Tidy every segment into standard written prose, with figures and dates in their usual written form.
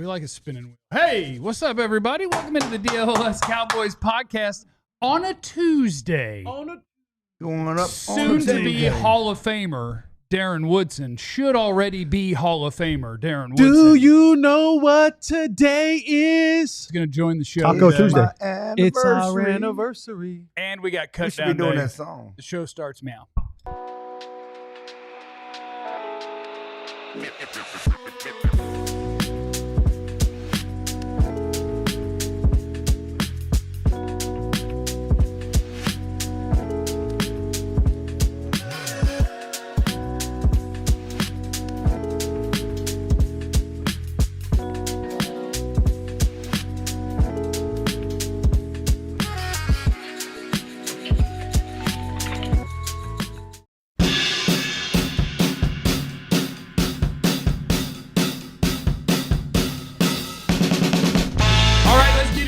We like a spinning wheel. Hey, what's up, everybody? Welcome into the DLLS Cowboys podcast on a Tuesday. Going up Soon to be Hall of Famer Darren Woodson should already be Hall of Famer Darren Woodson. Do you know what today is? He's going to join the show. Taco today. Tuesday. It's our anniversary. And we got We Cutdown should be doing Day. that song. The show starts now.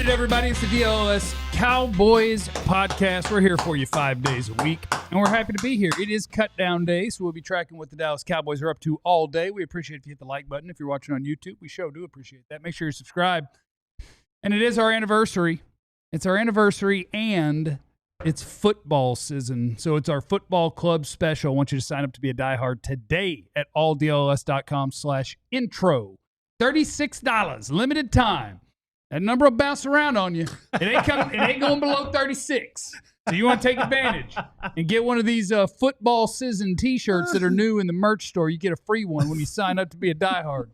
Everybody, it's the DLLS Cowboys podcast. We're here for you 5 days a week, and we're happy to be here. It is Cutdown Day, so we'll be tracking what the Dallas Cowboys are up to all day. We appreciate if you hit the like button. If you're watching on YouTube, we sure do appreciate that. Make sure you subscribe. And it is our anniversary. It's our anniversary, and it's football season, so it's our football club special. I want you to sign up to be a diehard today at alldlls.com/intro. $36, limited time. That number will bounce around on you. It ain't going below 36. So you want to take advantage and get one of these football season T-shirts that are new in the merch store. You get a free one when you sign up to be a diehard.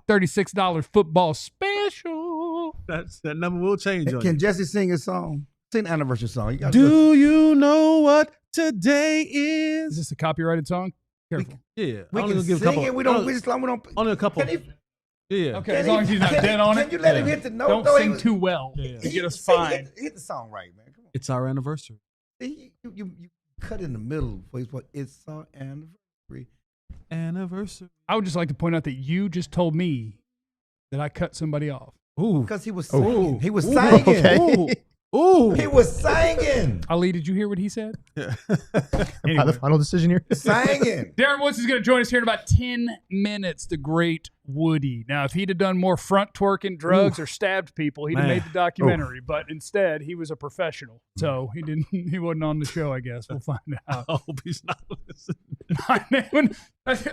$36 football special. That number will change. Can Jesse sing a song? Sing the anniversary song. Do you know what today is? Is this a copyrighted song? Careful. Yeah. We can sing it. We don't. Only a couple. Yeah. Okay, as long as he's not dead on it. Can you let him hit the note? Don't sing too well. Yeah. You get us fined. Hit the song right, man. Come on. It's our anniversary. See, you cut in the middle. It's our anniversary. Anniversary. I would just like to point out that you just told me that I cut somebody off. Ooh. Because he was singing. He was Ooh. singing. Okay. Ooh. He was singing. Ali, did you hear what he said? Yeah. Anyway. The final decision here. Singing. Darren Woodson is going to join us here in about 10 minutes, the great Woody. Now, if he'd have done more front twerking drugs or stabbed people, he'd have made the documentary. But instead, he was a professional. So he wasn't on the show, I guess. We'll find out. I hope he's not listening.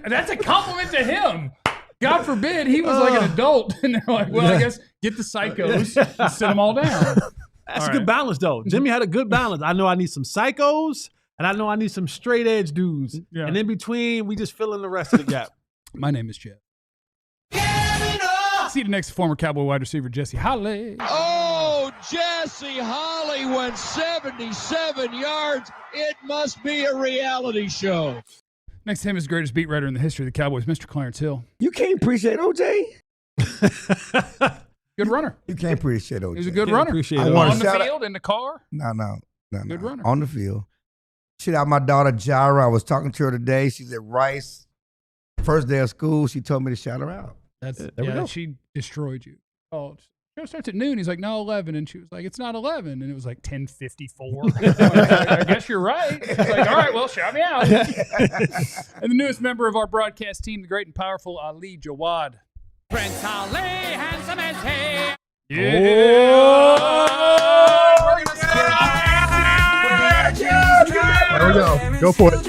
That's a compliment to him. God forbid he was like an adult. And they're like, well, I guess get the psychos and sit them all down. That's a good balance, though. Jimmy had a good balance. I know I need some psychos, and I know I need some straight edge dudes. Yeah. And in between, we just fill in the rest of the gap. My name is Jeff. See the next former Cowboy wide receiver, Jesse Holly. Oh, Jesse Holly went 77 yards. It must be a reality show. Next to him is greatest beat writer in the history of the Cowboys, Mr. Clarence Hill. You can't appreciate OJ. Good runner. You can't appreciate OJ. He was a good Can't runner. appreciate I it. wanna On the shout out- field, in the car. No. Good runner. On the field. Shit out my daughter, Jara. I was talking to her today. She's at Rice. First day of school, she told me to shout her out. There we go. She destroyed you. Oh, show starts at noon. He's like, no, 11. And she was like, it's not 11. And it was like 10:54. I guess you're right. She's like, all right, well, shout me out. And the newest member of our broadcast team, the great and powerful Ali Jawad. Prince Ali, handsome as he. Yeah. We're gonna start There we go. Go for it.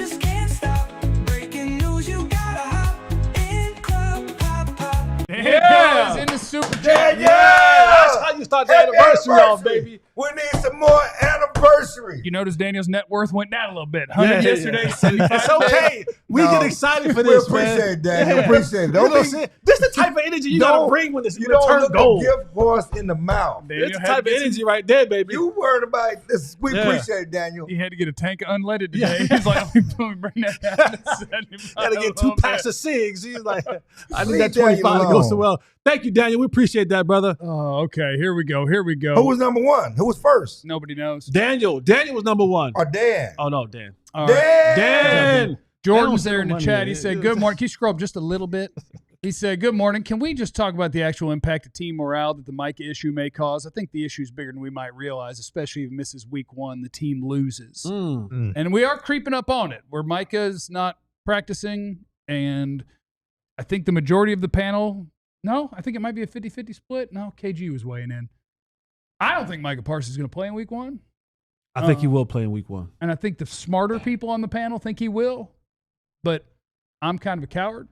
Yeah, in the Super Chat. That's how you start the anniversary off, baby. We need some more anniversary. You notice Daniel's net worth went down a little bit. 100 yesterday, 75 It's okay. We get excited for We this, appreciate man. it, Daniel. Appreciate it. You know what I'm saying? This is the type of energy you got to bring when it's You don't turn look gold. a gift horse in the mouth. Daniel It's the had type to of get some- energy right there, baby. You worried about this. We Yeah. appreciate it, Daniel. He had to get a tank of unleaded today. He's like, let me bring that down to 75 Got to get a 2 little packs bit. of cigs. He's like, I need Leave that Daniel 25 to go so alone. well. Thank you, Daniel. We appreciate that, brother. Oh, okay. Here we go. Here we go. Who was number one? Who was first? Nobody knows. Daniel was number one. Or Dan? Oh, no, Dan. All right. Dan. Jordan's Dan there in the was chat. money. He said, good morning. Can you scroll up just a little bit? He said, good morning. Can we just talk about the actual impact of team morale that the Micah issue may cause? I think the issue is bigger than we might realize, especially if it misses week 1, the team loses. And we are creeping up on it, where Micah's not practicing, and I think the majority of the panel No, I think it might be a 50-50 split. No, KG was weighing in. I don't think Micah Parsons is going to play in week 1. I think he will play in week 1. And I think the smarter people on the panel think he will. But I'm kind of a coward.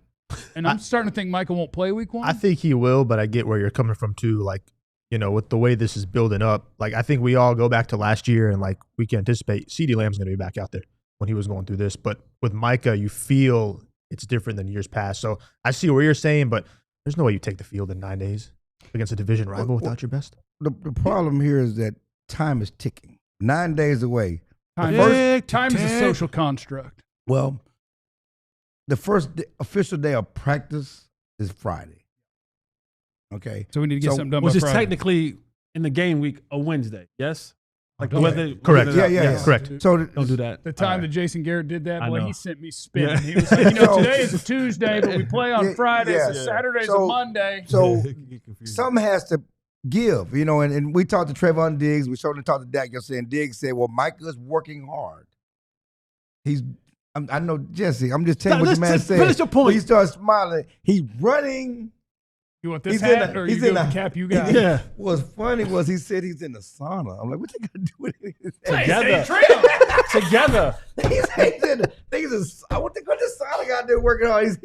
And I'm starting to think Micah won't play week 1. I think he will, but I get where you're coming from too. Like, with the way this is building up, like I think we all go back to last year and like we can anticipate CeeDee Lamb's going to be back out there when he was going through this. But with Micah, you feel it's different than years past. So I see what you're saying, but there's no way you take the field in 9 days against a division rival without your best. The problem here is that time is ticking. 9 days away. Time is a social construct. Well, the first official day of practice is Friday. Okay. So we need to get something done Which by is Friday. technically in the game week a Wednesday, yes? Like Okay. whether Correct. Yeah. Correct. So Don't do that. The time that Jason Garrett did that, I boy, know. he sent me spinning. Yeah. He was like, today is a Tuesday, but we play on Yeah, Friday, yeah. so Saturday's a So- Monday. So something has to give, and we talked to Trayvon Diggs. We showed him talk to Dak yesterday, and Diggs said, well, Micah's working hard. I know, Jesse, I'm just telling you what the man Let's said. finish your point. When he started smiling, he's running. You want this He's hat in a- or he's you go in with a- the cap you got? Yeah. What's funny was he said he's in the sauna. I'm like, what they got to do with it? Together. Together. What the sauna got there working on?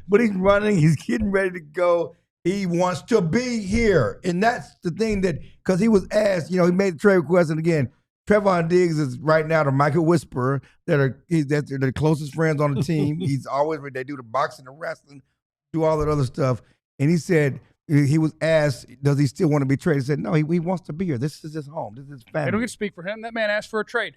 But he's running. He's getting ready to go. He wants to be here, and that's the thing because he was asked. He made the trade request, and again, Trayvon Diggs is right now the Micah Whisperer. They're the closest friends on the team. He's always they do the boxing and wrestling, do all that other stuff. And he said he was asked, does he still want to be traded? He said, no, he wants to be here. This is his home. This is his family. I don't get to speak for him. That man asked for a trade.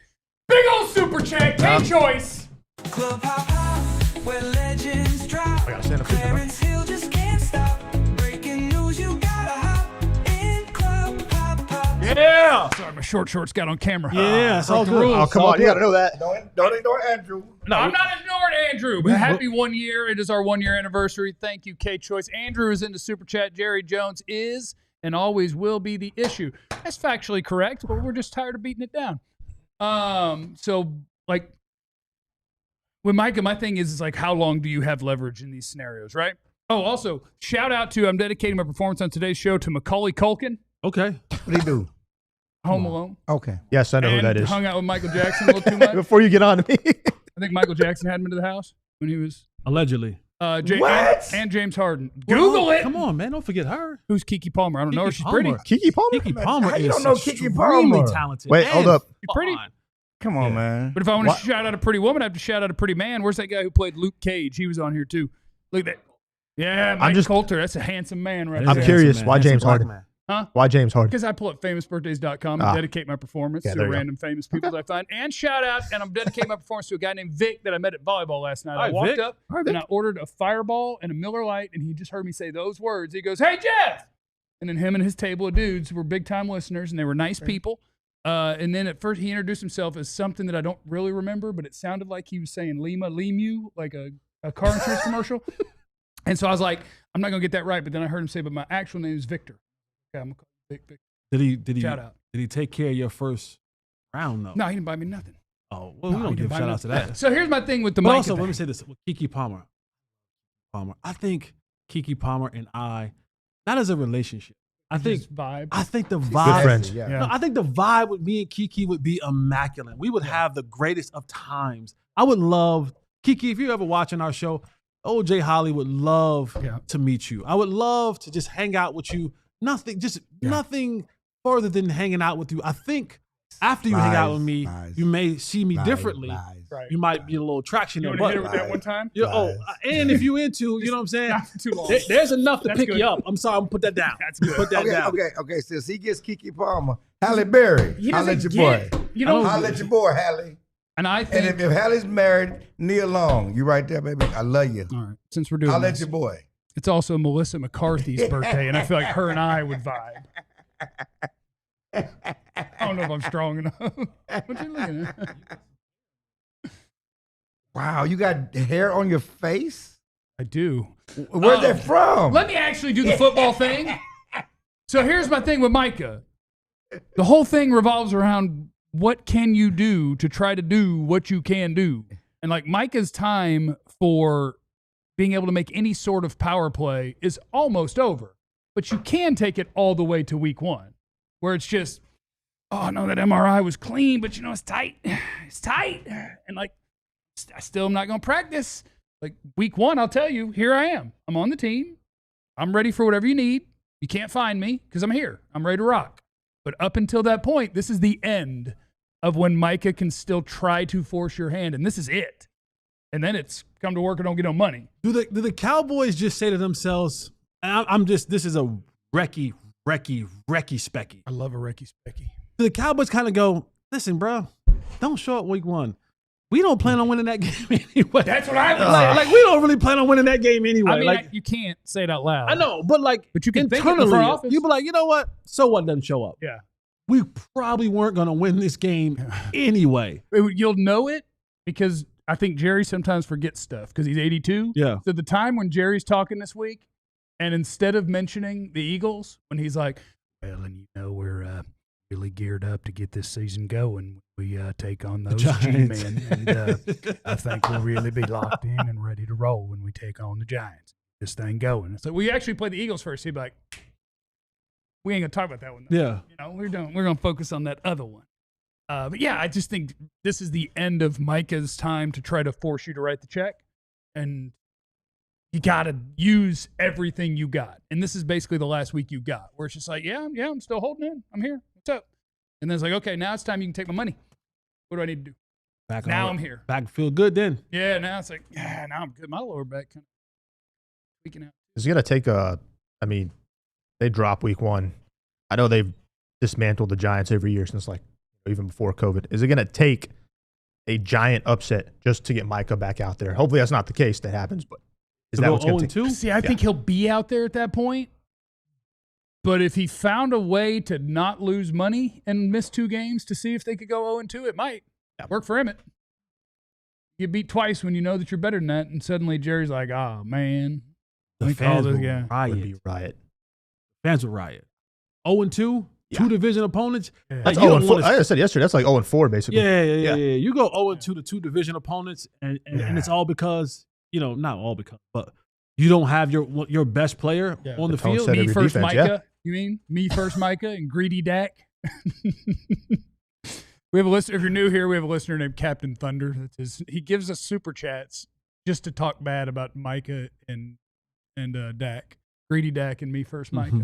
Big old super chat, K-Choice. Club hop hop, where legends drop. gotta stand up, Clarence Hill just can't stop. Breaking news, you gotta hop in Club hop hop. Yeah. Sorry, my short shorts got on camera. Yeah, it's all the good. rules. Oh, come on. You got to know that. Don't ignore Andrew. No, I'm not ignoring Andrew. But happy 1 year. It is our 1 year anniversary. Thank you, K-Choice. Andrew is in the super chat. Jerry Jones is and always will be the issue. That's factually correct, but we're just tired of beating it down. So, like, with Micah, my thing is like, how long do you have leverage in these scenarios, right? Oh, also, shout out to, I'm dedicating my performance on today's show to Macaulay Culkin, Okay. What did he do? Home Alone. Okay. Yes, I know who And that is. hung out with Michael Jackson a little too much. Before you get on to me. I think Michael Jackson had him into the house when he was Allegedly. What? and James Harden. Google it. Come on, man. Don't forget her. Who's Kiki Palmer? I don't know her. Kiki She's pretty. Palmer. Kiki Palmer? Kiki Palmer How you is don't know Kiki extremely Palmer? talented. Wait, hold up. pretty. fun. Come on, man. But if I want to shout out a pretty woman, I have to shout out a pretty man. Where's that guy who played Luke Cage? He was on here too. Look at that. Yeah, Mike Coulter. That's a handsome man right I'm there. curious, man. why Handsome James black Harden? man. Huh? Why James Harden? Because I pull up famousbirthdays.com and dedicate my performance to there you go. random famous people that I find. And shout out, and I'm dedicating my performance to a guy named Vic that I met at volleyball last night. I Hi, walked Vic. up and I ordered a Fireball and a Miller Lite, and he just heard me say those words. He goes, "Hey, Jeff!" And then him and his table of dudes were big-time listeners, and they were nice people. And then at first he introduced himself as something that I don't really remember, but it sounded like he was saying Lemu, like a car insurance commercial. And so I was like, I'm not going to get that right. But then I heard him say, but my actual name is Victor. Okay, I'm going to call him Vic. Did he Shout out. Did he take care of your first round though? No, he didn't buy me nothing. Oh, well, we don't give shout out to that. So here's my thing with the But Micah also, thing. let me say this with Kiki Palmer. I think Kiki Palmer and I, not as a relationship. I think Just vibe. I think the Good vibe. friends. Yeah. Yeah. No, I think the vibe with me and Kiki would be immaculate. We would have the greatest of times. I would love Kiki. If you're ever watching our show, OJ Holly would love to meet you. I would love to just hang out with you. Nothing further than hanging out with you. I think after you hang out with me, you may see me differently. Right. You might be a little traction You there. want to hit But it with that one time? and if you into, you know what I'm saying? Not too long. There's enough to That's pick good. you up. I'm sorry, I'm gonna put that down. That's good. Put that down. Okay. Since he gets Kiki Palmer, Halle Berry, He holla doesn't at your boy. get- You know, Holla at your boy, Halle. and I And think, if Halle's married, Neil Long, you right there, baby. I love you. all right, since we're doing Holla at this, your boy. it's also Melissa McCarthy's birthday, and I feel like her and I would vibe. I don't know if I'm strong enough. What you looking at? Wow, you got hair on your face? I do. Where's that from? Let me actually do the football thing. So here's my thing with Micah. The whole thing revolves around what can you do to try to do what you can do. And like Micah's time for being able to make any sort of power play is almost over. But you can take it all the way to week 1, where it's just, oh, no, that MRI was clean, but, it's tight. It's tight. And, like, I still am not going to practice. Like, week 1, I'll tell you, here I am. I'm on the team. I'm ready for whatever you need. You can't find me because I'm here. I'm ready to rock. But up until that point, this is the end of when Micah can still try to force your hand, and this is it. And then it's come to work or don't get no money. Do the Cowboys just say to themselves, this is a Recky Specky. I love a Recky Specky. Do the Cowboys kind of go, listen, bro, don't show up week 1. We don't plan on winning that game anyway. That's what I was like, we don't really plan on winning that game anyway. I mean, like, you can't say it out loud. I know, but you can think it in the internally, front office. you be like, you know what? So what doesn't show up? Yeah. We probably weren't going to win this game anyway. You'll know it because I think Jerry sometimes forgets stuff because he's 82. Yeah. So the time when Jerry's talking this week, and instead of mentioning the Eagles, when he's like, well, and we're really geared up to get this season going. We take on those G-men, and I think we'll really be locked in and ready to roll when we take on the Giants. This thing going. So we actually play the Eagles first. He'd be like, we ain't gonna talk about that one, though. Yeah. We're gonna focus on that other one. But yeah, I just think this is the end of Micah's time to try to force you to write the check, and you gotta use everything you got. And this is basically the last week you got, where it's just like, yeah, I'm still holding in. I'm here. What's up? And then it's like, okay, now it's time you can take my money. What do I need to do? I'm here. Back feel good then. Yeah, now it's like, now I'm good. My lower back kind of tweaking out. It's going to take they drop week 1. I know they've dismantled the Giants every year since even before COVID. Is it going to take a giant upset just to get Micah back out there? Hopefully that's not the case that happens, but is that what's going to take? See, I think he'll be out there at that point. But if he found a way to not lose money and miss 2 games to see if they could go 0-2, it might work for him. You beat twice when you know that you're better than that, and suddenly Jerry's like, oh, man. The fans would riot. Fans would riot. 0-2, 2 division opponents. Yeah. That's 0-4. I said yesterday, that's like 0-4, basically. Yeah. You go 0-2 to 2 division opponents, and it's all because, not all because, but you don't have your best player on the field. Me first, defense, Micah. You mean me first, Micah, and greedy Dak? We have a listener. If you're new here, we have a listener named Captain Thunder. He gives us super chats just to talk bad about Micah and Dak. Greedy Dak and me first, Micah.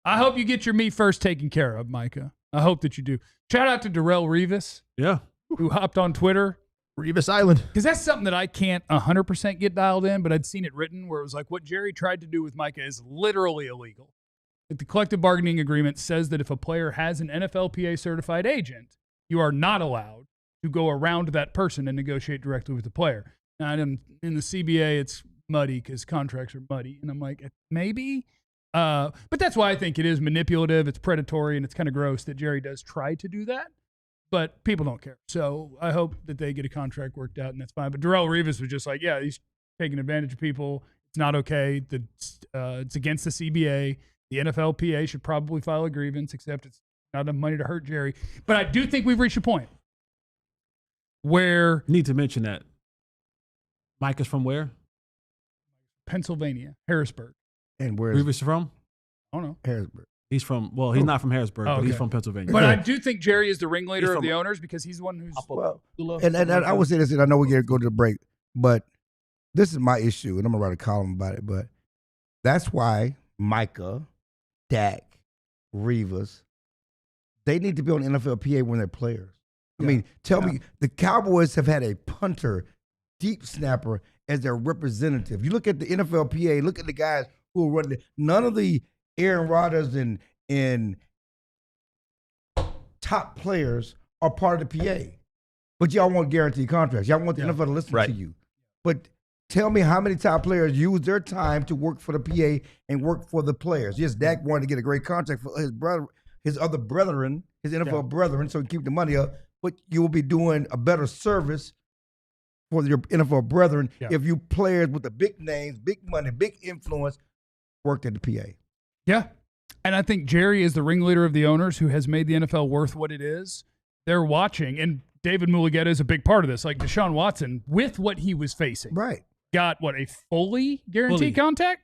I hope you get your me first taken care of, Micah. I hope that you do. Shout out to Darrell Revis. Yeah. Who hopped on Twitter. Revis Island. Because that's something that I can't 100% get dialed in, but I'd seen it written where it was like what Jerry tried to do with Micah is literally illegal. The collective bargaining agreement says that if a player has an NFLPA certified agent, you are not allowed to go around that person and negotiate directly with the player. Now, in the CBA, it's muddy because contracts are muddy. And I'm like, maybe. But that's why I think it is manipulative. It's predatory, and it's kind of gross that Jerry does try to do that. But people don't care. So I hope that they get a contract worked out, and that's fine. But Darrell Revis was just like, yeah, he's taking advantage of people. It's not okay. It's against the CBA. The NFLPA should probably file a grievance, except it's not enough money to hurt Jerry. But I do think we've reached a point where... Need to mention that. Mike is from where? Pennsylvania, Harrisburg. And where's Revis from? I don't know. Harrisburg? He's from, he's not from Harrisburg, but he's from Pennsylvania. But I do think Jerry is the ringleader of the owners because he's the one who's... And I would say this, and I know we're going to go to the break, but this is my issue, and I'm going to write a column about it, but that's why Micah, Dak, Revis, they need to be on NFLPA when they're players. I mean, tell me, the Cowboys have had a punter, deep snapper as their representative. You look at the NFLPA, look at the guys who are running it. None of the Aaron Rodgers and top players are part of the PA. But y'all want guaranteed contracts. Y'all want the NFL to listen to you. But tell me how many top players use their time to work for the PA and work for the players. Yes, Dak wanted to get a great contract for his brother, his other brethren, his NFL brethren, so he keep the money up. But you will be doing a better service for your NFL brethren if you players with the big names, big money, big influence worked at the PA. Yeah. And I think Jerry is the ringleader of the owners who has made the NFL worth what it is. They're watching, and David Mulugheta is a big part of this, like Deshaun Watson, with what he was facing. Right. got a fully guaranteed contract,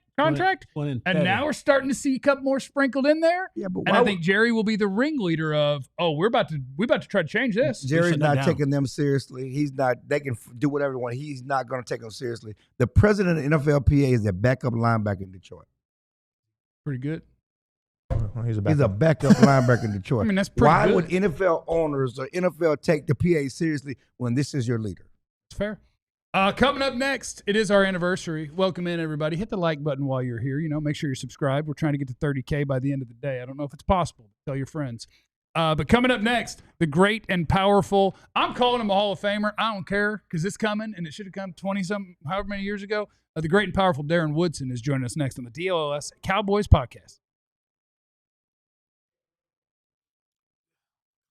One in and 30. now we're starting to see a couple more sprinkled in there. Yeah, but And why I think Jerry will be the ringleader of, we're about to try to change this. Jerry's shutting it not down. taking them seriously. He's not. They can do whatever they want. He's not going to take them seriously. The president of NFLPA is a backup linebacker in Detroit. Pretty good. Well, he's a He's a backup. backup linebacker in Detroit. I mean, that's pretty Why good. would NFL owners or NFL take the PA seriously when this is your leader? It's fair. Coming up next, it is our anniversary. Welcome in, everybody. Hit the like button while you're here. Make sure you're subscribed. We're trying to get to 30K by the end of the day. I don't know if it's possible. Tell your friends. But coming up next, the great and powerful, I'm calling him a Hall of Famer. I don't care because it's coming, and it should have come 20-something, however many years ago. The great and powerful Darren Woodson is joining us next on the DLLS Cowboys podcast.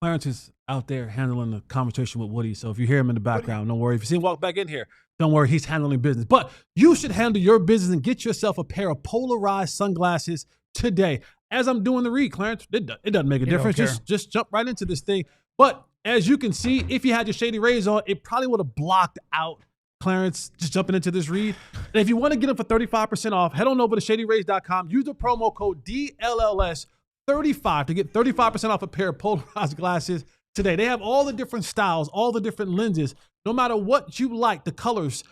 Clarence is out there handling the conversation with Woody. So if you hear him in the background, don't worry. If you see him walk back in here, don't worry. He's handling business. But you should handle your business and get yourself a pair of polarized sunglasses today. As I'm doing the read, Clarence, it doesn't make a difference. don't care. Just jump right into this thing. But as you can see, if you had your Shady Rays on, it probably would have blocked out Clarence just jumping into this read. And if you want to get them for 35% off, head on over to shadyrays.com. Use the promo code DLLS35 to get 35% off a pair of polarized glasses today. They have all the different styles, all the different lenses. No matter what you like, the colors,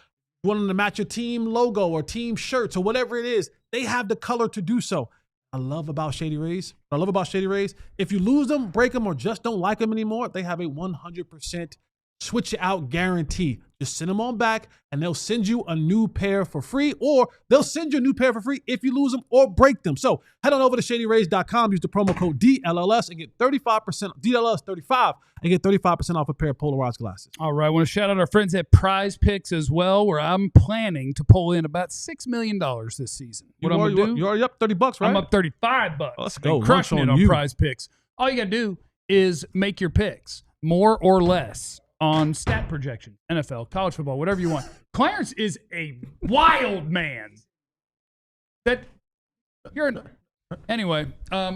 you want them to match your team logo or team shirts or whatever it is, they have the color to do so. I love about Shady Rays. What I love about Shady Rays, if you lose them, break them, or just don't like them anymore, they have a 100% switch it out guarantee. Just send them on back and they'll send you a new pair for free, or they'll send you a new pair for free if you lose them or break them. So head on over to shadyrays.com, use the promo code DLLS and get 35%, DLLS35, and get 35% off a pair of polarized glasses. All right. I want to shout out our friends at Prize Picks as well, where I'm planning to pull in about $6 million this season. What I'm going to do? You're already up $30, right? I'm up $35. Let's Been go. crushing Lunch it on on you. Prize Picks. All you got to do is make your picks, more or less, on stat projection, NFL, college football, whatever you want. Clarence is a wild man. Anyway,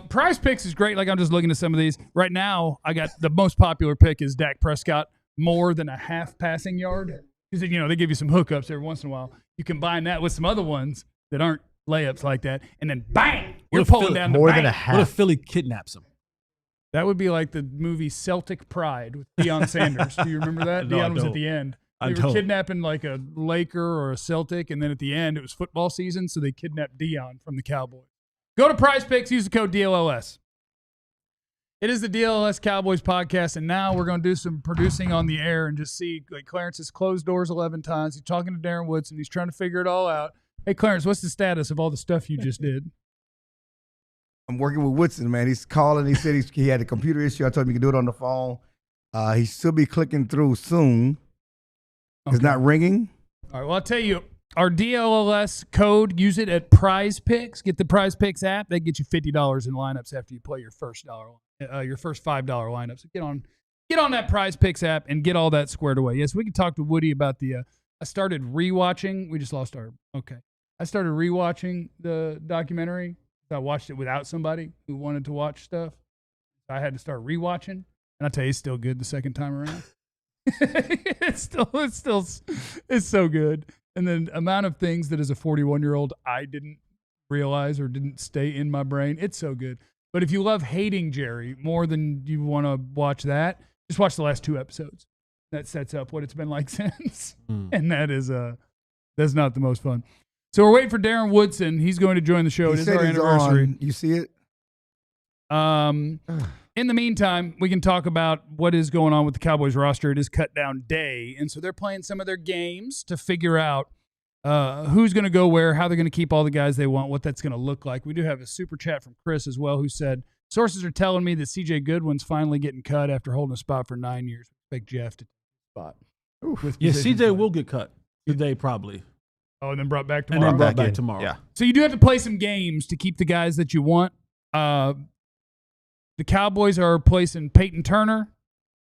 Prize Picks is great. Like, I'm just looking at some of these right now. I got the most popular pick is Dak Prescott, more than a half passing yard, because they give you some hookups every once in a while. You combine that with some other ones that aren't layups like that, and then bang, you're if pulling Philly- down the More bank. than a What half. if Philly kidnaps him? That would be like the movie Celtic Pride with Deion Sanders. Do you remember that? No, I Deion was at don't. the end. I They were don't. kidnapping like a Laker or a Celtic, and then at the end it was football season, so they kidnapped Deion from the Cowboys. Go to Prize Picks, use the code DLLS. It is the DLLS Cowboys podcast, and now we're going to do some producing on the air and just see, like, Clarence has closed doors 11 times. He's talking to Darren Woodson. He's trying to figure it all out. Hey, Clarence, what's the status of all the stuff you just did? I'm working with Woodson, man. He's calling. He said he had a computer issue. I told him he could do it on the phone. He should be clicking through soon. It's Okay. not ringing. All right, well, I'll tell you, our DLLS code, use it at Prize Picks. Get the Prize Picks app. They get you $50 in lineups after you play your first $5 lineup. So get on that Prize Picks app and get all that squared away. Yes, we can talk to Woody about the I started rewatching. We just lost our I started rewatching the documentary. I watched it without somebody who wanted to watch stuff. I had to start rewatching, and I tell you, it's still good the second time around. it's so good. And the amount of things that as a 41-year-old I didn't realize or didn't stay in my brain, it's so good. But if you love hating Jerry more than you want to watch that, just watch the last 2 episodes. That sets up what it's been like since. And that is that's not the most fun. So we're waiting for Darren Woodson. He's going to join the show. He It is said our he's anniversary. on. You see it? In the meantime, we can talk about what is going on with the Cowboys roster. It is Cutdown Day, and so they're playing some of their games to figure out who's going to go where, how they're going to keep all the guys they want, what that's going to look like. We do have a super chat from Chris as well, who said, sources are telling me that C.J. Goodwin's finally getting cut after holding a spot for 9 years. Expect Jeff to take the spot. with Yeah, position CJ play. will get cut today probably, Oh, and then brought back and tomorrow. then brought Back back in. tomorrow. Yeah. So you do have to play some games to keep the guys that you want. The Cowboys are placing Peyton Turner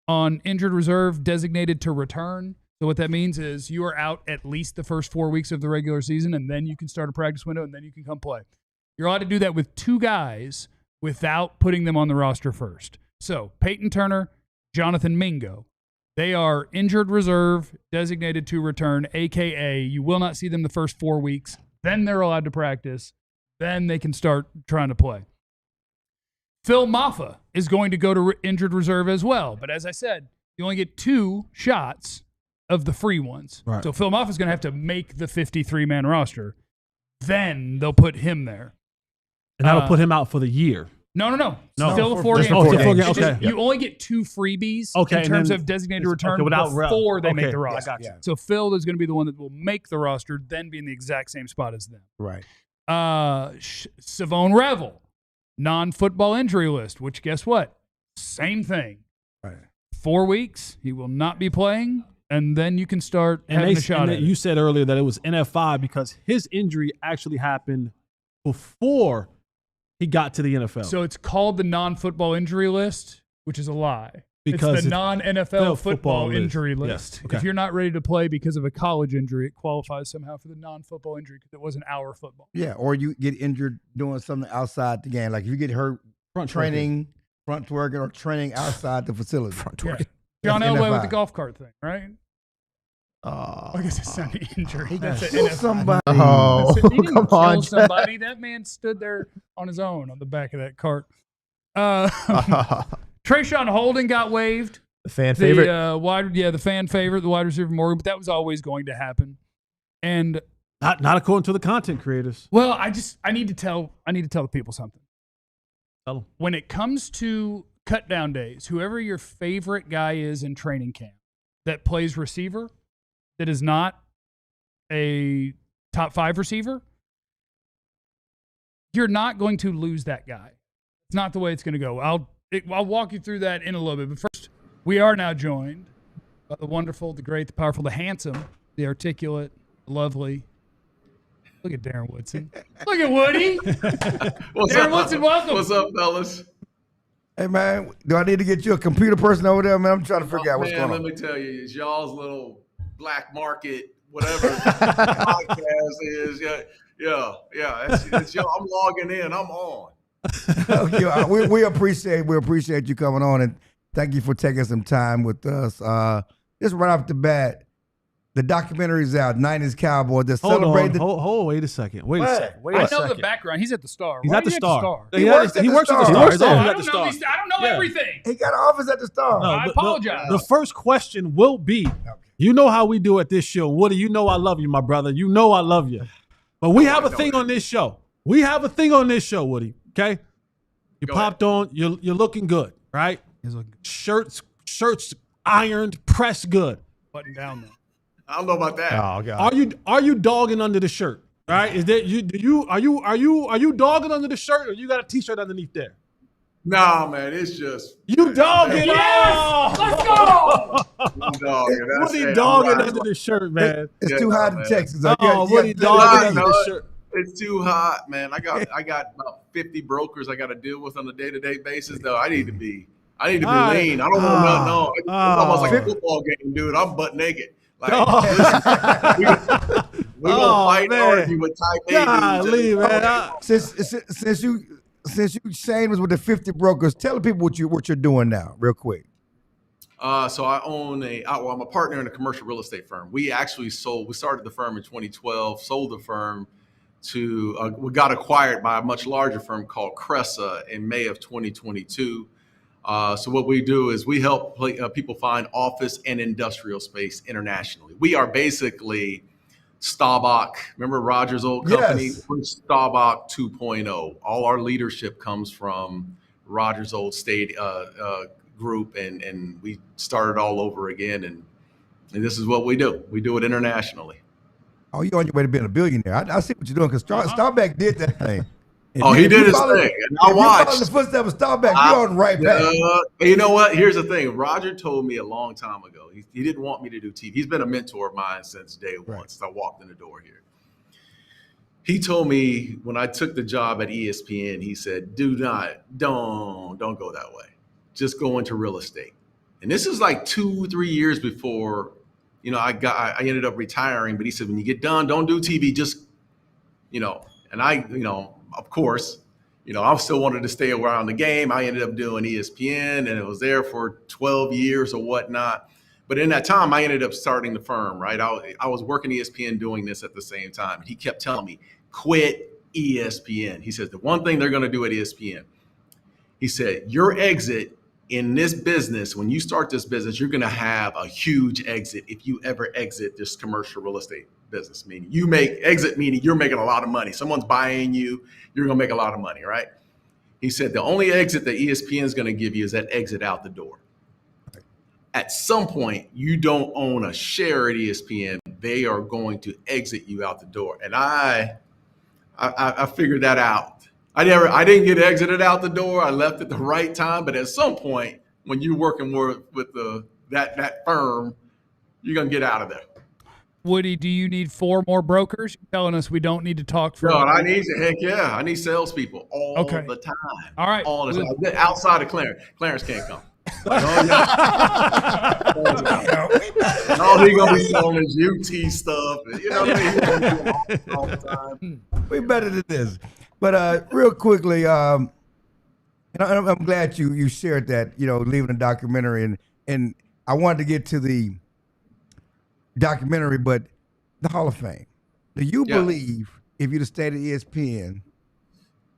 on injured reserve, designated to return. So what that means is you are out at least the first 4 weeks of the regular season, and then you can start a practice window, and then you can come play. You're allowed to do that with 2 guys without putting them on the roster first. So Peyton Turner, Jonathan Mingo. They are injured reserve, designated to return, a.k.a. you will not see them the first 4 weeks. Then they're allowed to practice. Then they can start trying to play. Phil Maffa is going to go to injured reserve as well. But as I said, you only get 2 shots of the free ones. Right. So Phil Maffa is going to have to make the 53-man roster. Then they'll put him there. And that'll put him out for the year. No. No. Still a 4 Just game. for 4 It's games. just- Okay. You only get 2 freebies Okay, in and terms then of designated it's- return okay, without before they make okay, the I roster. got you. So Phil is going to be the one that will make the roster, then be in the exact same spot as them. Right. Savone Revel, non-football injury list, which guess what? Same thing. Right. 4 weeks, he will not be playing, and then you can start And having a shot at you it. said earlier that it was NF5 because his injury actually happened before he got to the NFL. So it's called the non-football injury list, which is a lie. Because it's the it's non-NFL football football list. injury Yes, list. okay. If you're not ready to play because of a college injury, it qualifies somehow for the non-football injury because it wasn't our football. Yeah, or you get injured doing something outside the game. Like if you get hurt Front training, front twerking, or training outside the facility. Yeah. John That's Elway with NFI. the golf cart thing, right? I guess it's not an injury. That's an Kill NFI. somebody. Oh, He didn't come kill on. somebody. That man stood there on his own on the back of that cart. Trayshawn Holden got waived. The fan favorite. The fan favorite, the wide receiver Morgan, but that was always going to happen. And not according to the content creators. well, I need to tell the people something. Tell them. When it comes to cut down days, whoever your favorite guy is in training camp that plays receiver, that is not a top 5 receiver, you're not going to lose that guy. It's not the way it's going to go. I'll walk you through that in a little bit. But first, we are now joined by the wonderful, the great, the powerful, the handsome, the articulate, the lovely. Look at Darren Woodson. Look at Woody. Darren Woodson, welcome. What's up, fellas? Hey man, do I need to get you a computer person over there, man? I'm trying to figure out what's Man, going on. let me tell you, it's y'all's little black market, whatever podcast is. Yeah. It's y'all. I'm logging in. I'm on. Okay, we appreciate you coming on, and thank you for taking some time with us. Just right off the bat, the documentary's out, 90s Cowboy. Just Hold celebrate on. the Wait a second. Wait a What? second. Wait I a know second. the background. He's at the Star. He's Why at the are you Star. He works at the Star. He's Oh, always I at don't the know. Star. I don't know Yeah. everything. He got an office at the Star. No, I apologize. The first question will be, you know how we do at this show. Woody, you know I love you, my brother. You know I love you. But we have a thing on this show. Woody, okay? You Go popped on. You're looking good, right? Shirts ironed, pressed good. Button down there. I don't know about that. Oh god. Are you dogging under the shirt? Right? Is that are you dogging under the shirt, or you got a t-shirt underneath there? Nah, man, it's just You dogging? Yes! Let's go! I'm dogging. That's Woody it. dogging I'm under the shirt, man. It's Yeah, too hot in man. Texas. Woody You dogging Nah, under no, the shirt. It's too hot, man. I got about 50 brokers I got to deal with on a day-to-day basis. Though I need to be lean. I don't want nothing. No, it's almost like a football game, dude. I'm butt naked. Like, we gonna fight and argue with type A Golly, dudes. man. since you Shane was with the 50 brokers, tell the people what you're doing now, real quick. So I own I'm a partner in a commercial real estate firm. We started the firm in 2012, sold the firm to, we got acquired by a much larger firm called Cressa in May of 2022. So what we do is we help people find office and industrial space internationally. We are basically Staubach. Remember Roger's old company? Yes. We're Staubach 2.0. All our leadership comes from Roger's old group, and we started all over again. And this is what we do. We do it internationally. Oh, you're on your way to being a billionaire. I see what you're doing because Staubach did that thing. He did his thing, and I If watched. you follow the footsteps of Staubach, you're on the right path. You know what? Here's the thing. Roger told me a long time ago. He didn't want me to do TV. He's been a mentor of mine since day one, since I walked in the door here. He told me when I took the job at ESPN, he said, don't go that way. Just go into real estate. And this is like 2-3 years before, I ended up retiring. But he said, when you get done, don't do TV. Just, and of course, I still wanted to stay around the game. I ended up doing ESPN, and it was there for 12 years or whatnot. But in that time, I ended up starting the firm, right? I was working ESPN doing this at the same time. He kept telling me, quit ESPN. He says, the one thing they're going to do at ESPN, he said, your exit in this business, when you start this business, you're going to have a huge exit if you ever exit this commercial real estate business. Meaning meaning you're making a lot of money. Someone's buying you, you're going to make a lot of money, right? He said, the only exit that ESPN is going to give you is that exit out the door. At some point, you don't own a share at ESPN. They are going to exit you out the door. And I figured that out. I didn't get exited out the door. I left at the right time. But at some point, when you're working more with that firm, you're gonna get out of there. Woody, do you need 4 more brokers? You're telling us we don't need to talk for. No, I need salespeople all the time. All right, all the time. Outside of Clarence. Clarence can't come. All he gonna be selling is UT stuff. You know what I mean? All the time. We better than this. But real quickly, and I'm glad you shared that, leaving the documentary, and I wanted to get to the documentary, but the Hall of Fame. Do you believe if you'd have stayed at ESPN,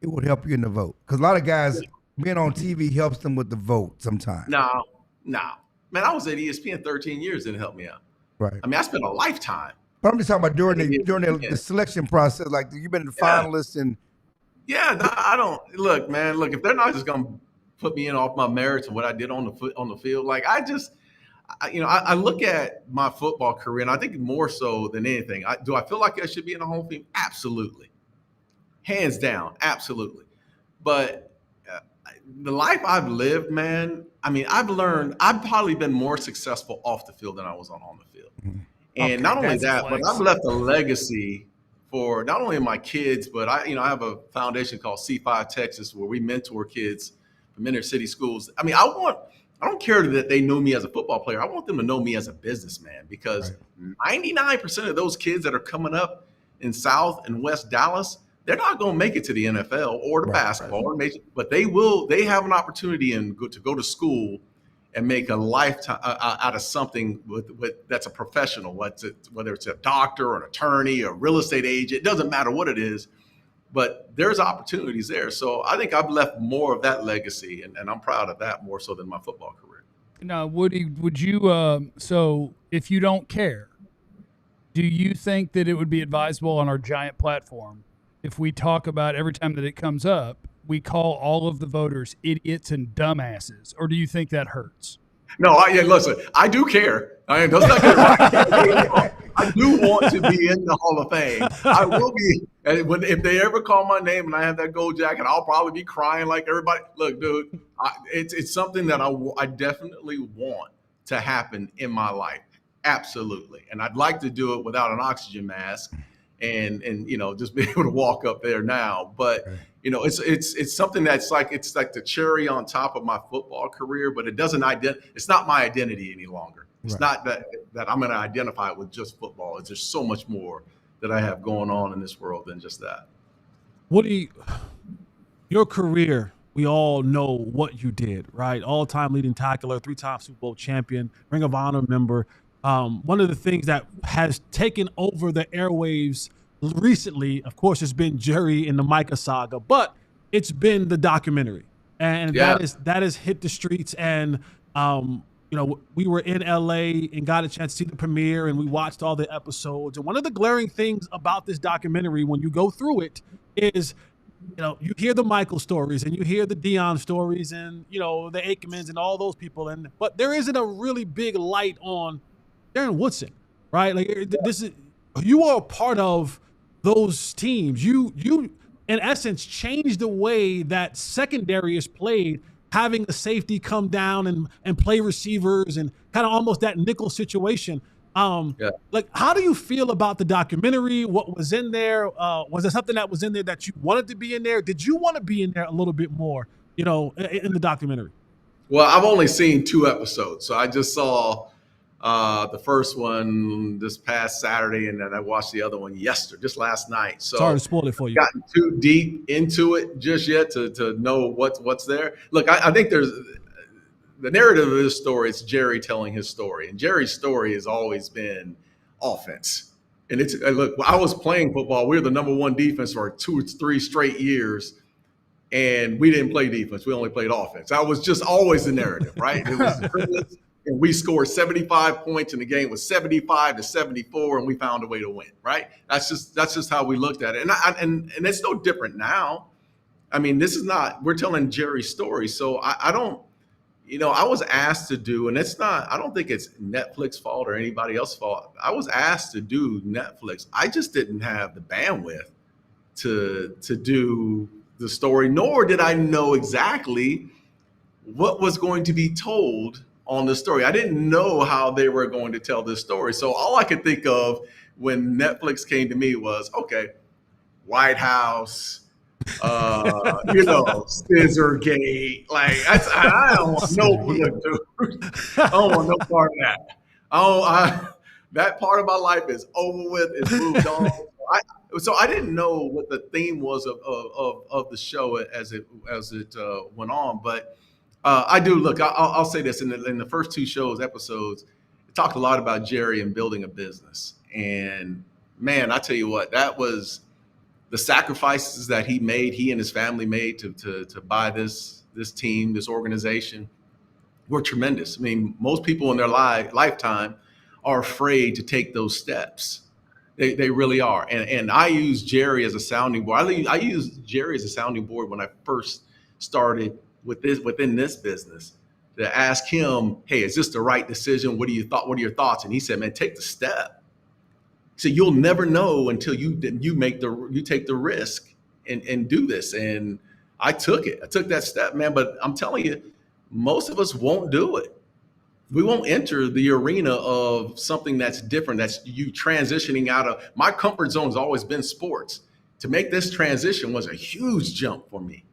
it would help you in the vote? Because a lot of guys, being on TV helps them with the vote sometimes. No. Man, I was at ESPN 13 years, didn't help me out. Right. I mean, I spent a lifetime. But I'm just talking about during the selection process, like you've been the finalists and. Yeah, no, I don't look, man. Look, if they're not just gonna put me in off my merits and what I did on the field, like I look at my football career, and I think more so than anything, do I feel like I should be in the Hall of Fame? Absolutely, hands down, absolutely. But the life I've lived, man. I mean, I've probably been more successful off the field than I was on the field. Mm-hmm. And not only that, but I've left a legacy for not only my kids, but I have a foundation called C5 Texas where we mentor kids from inner city schools. I mean, I don't care that they know me as a football player. I want them to know me as a businessman, because 99% of those kids that are coming up in South and West Dallas, they're not going to make it to the NFL or the basketball, but they will. They have an opportunity to go to school and make a lifetime out of something that's a professional, whether it's a doctor or an attorney or a real estate agent. It doesn't matter what it is, but there's opportunities there. So I think I've left more of that legacy, and I'm proud of that more so than my football career. Now, Woody, would you, so if you don't care, do you think that it would be advisable on our giant platform if we talk about every time that it comes up, we call all of the voters idiots and dumbasses, or do you think that hurts? No, listen, I do care. I mean, let's not get it right. I do want to be in the Hall of Fame. I will be. And if they ever call my name and I have that gold jacket, I'll probably be crying like everybody. Look, dude, it's something that I definitely want to happen in my life. Absolutely. And I'd like to do it without an oxygen mask and just be able to walk up there now. But it's something that's like the cherry on top of my football career, but it's not my identity any longer. It's not that I'm going to identify it with just football. It's just so much more that I have going on in this world than just that. Woody, your career, we all know what you did, right? All-time leading tackler, 3-time Super Bowl champion, Ring of Honor member. One of the things that has taken over the airwaves recently, of course, has been Jerry and the Micah saga, but it's been the documentary, and that has hit the streets. And we were in LA and got a chance to see the premiere, and we watched all the episodes. And one of the glaring things about this documentary, when you go through it, is you hear the Michael stories and you hear the Dion stories and the Aikmans and all those people, but there isn't a really big light on Darren Woodson, right? Like you are a part of those teams. You in essence changed the way that secondary is played, having the safety come down and play receivers and kind of almost that nickel situation. Like, how do you feel about the documentary? What was in there? Was there something that was in there that you wanted to be in there? Did you want to be in there a little bit more, in the documentary? Well, I've only seen 2 episodes, so I just saw the first one this past Saturday, and then I watched the other one just last night. So sorry to spoil it for you. Gotten too deep into it just yet to know what's there. Look, I think the narrative of this story is Jerry telling his story, and Jerry's story has always been offense. And it's look, I was playing football. We were the number one defense for 2 or 3 straight years, and we didn't play defense. We only played offense. That was just always the narrative, right? It was privilege, and we scored 75 points, and the game was 75-74, and we found a way to win, right? That's just how we looked at it, and it's no different now. I mean, this is not. We're telling Jerry's story, so I don't. I was asked to do, and it's not, I don't think it's Netflix's fault or anybody else's fault. I was asked to do Netflix. I just didn't have the bandwidth to do the story, nor did I know exactly what was going to be told on the story. I didn't know how they were going to tell this story. So all I could think of when Netflix came to me was, okay, White House, Scissorgate. Like I don't want I don't want no part of that. That part of my life is over with. It's moved on. So I didn't know what the theme was of the show as it went on. But I do look. I'll say this in the first 2 episodes, it talked a lot about Jerry and building a business. And man, I tell you what, that was the sacrifices that he and his family made to buy this team, this organization, were tremendous. I mean, most people in their lifetime are afraid to take those steps. They really are. And I use Jerry as a sounding board. I used Jerry as a sounding board when I first started within this business, to ask him, hey, is this the right decision? What are your thoughts? And he said, man, take the step. So you'll never know until you take the risk and do this. And I took it. I took that step, man. But I'm telling you, most of us won't do it. We won't enter the arena of something that's different. That's you transitioning out of. My comfort zone has always been sports. To make this transition was a huge jump for me,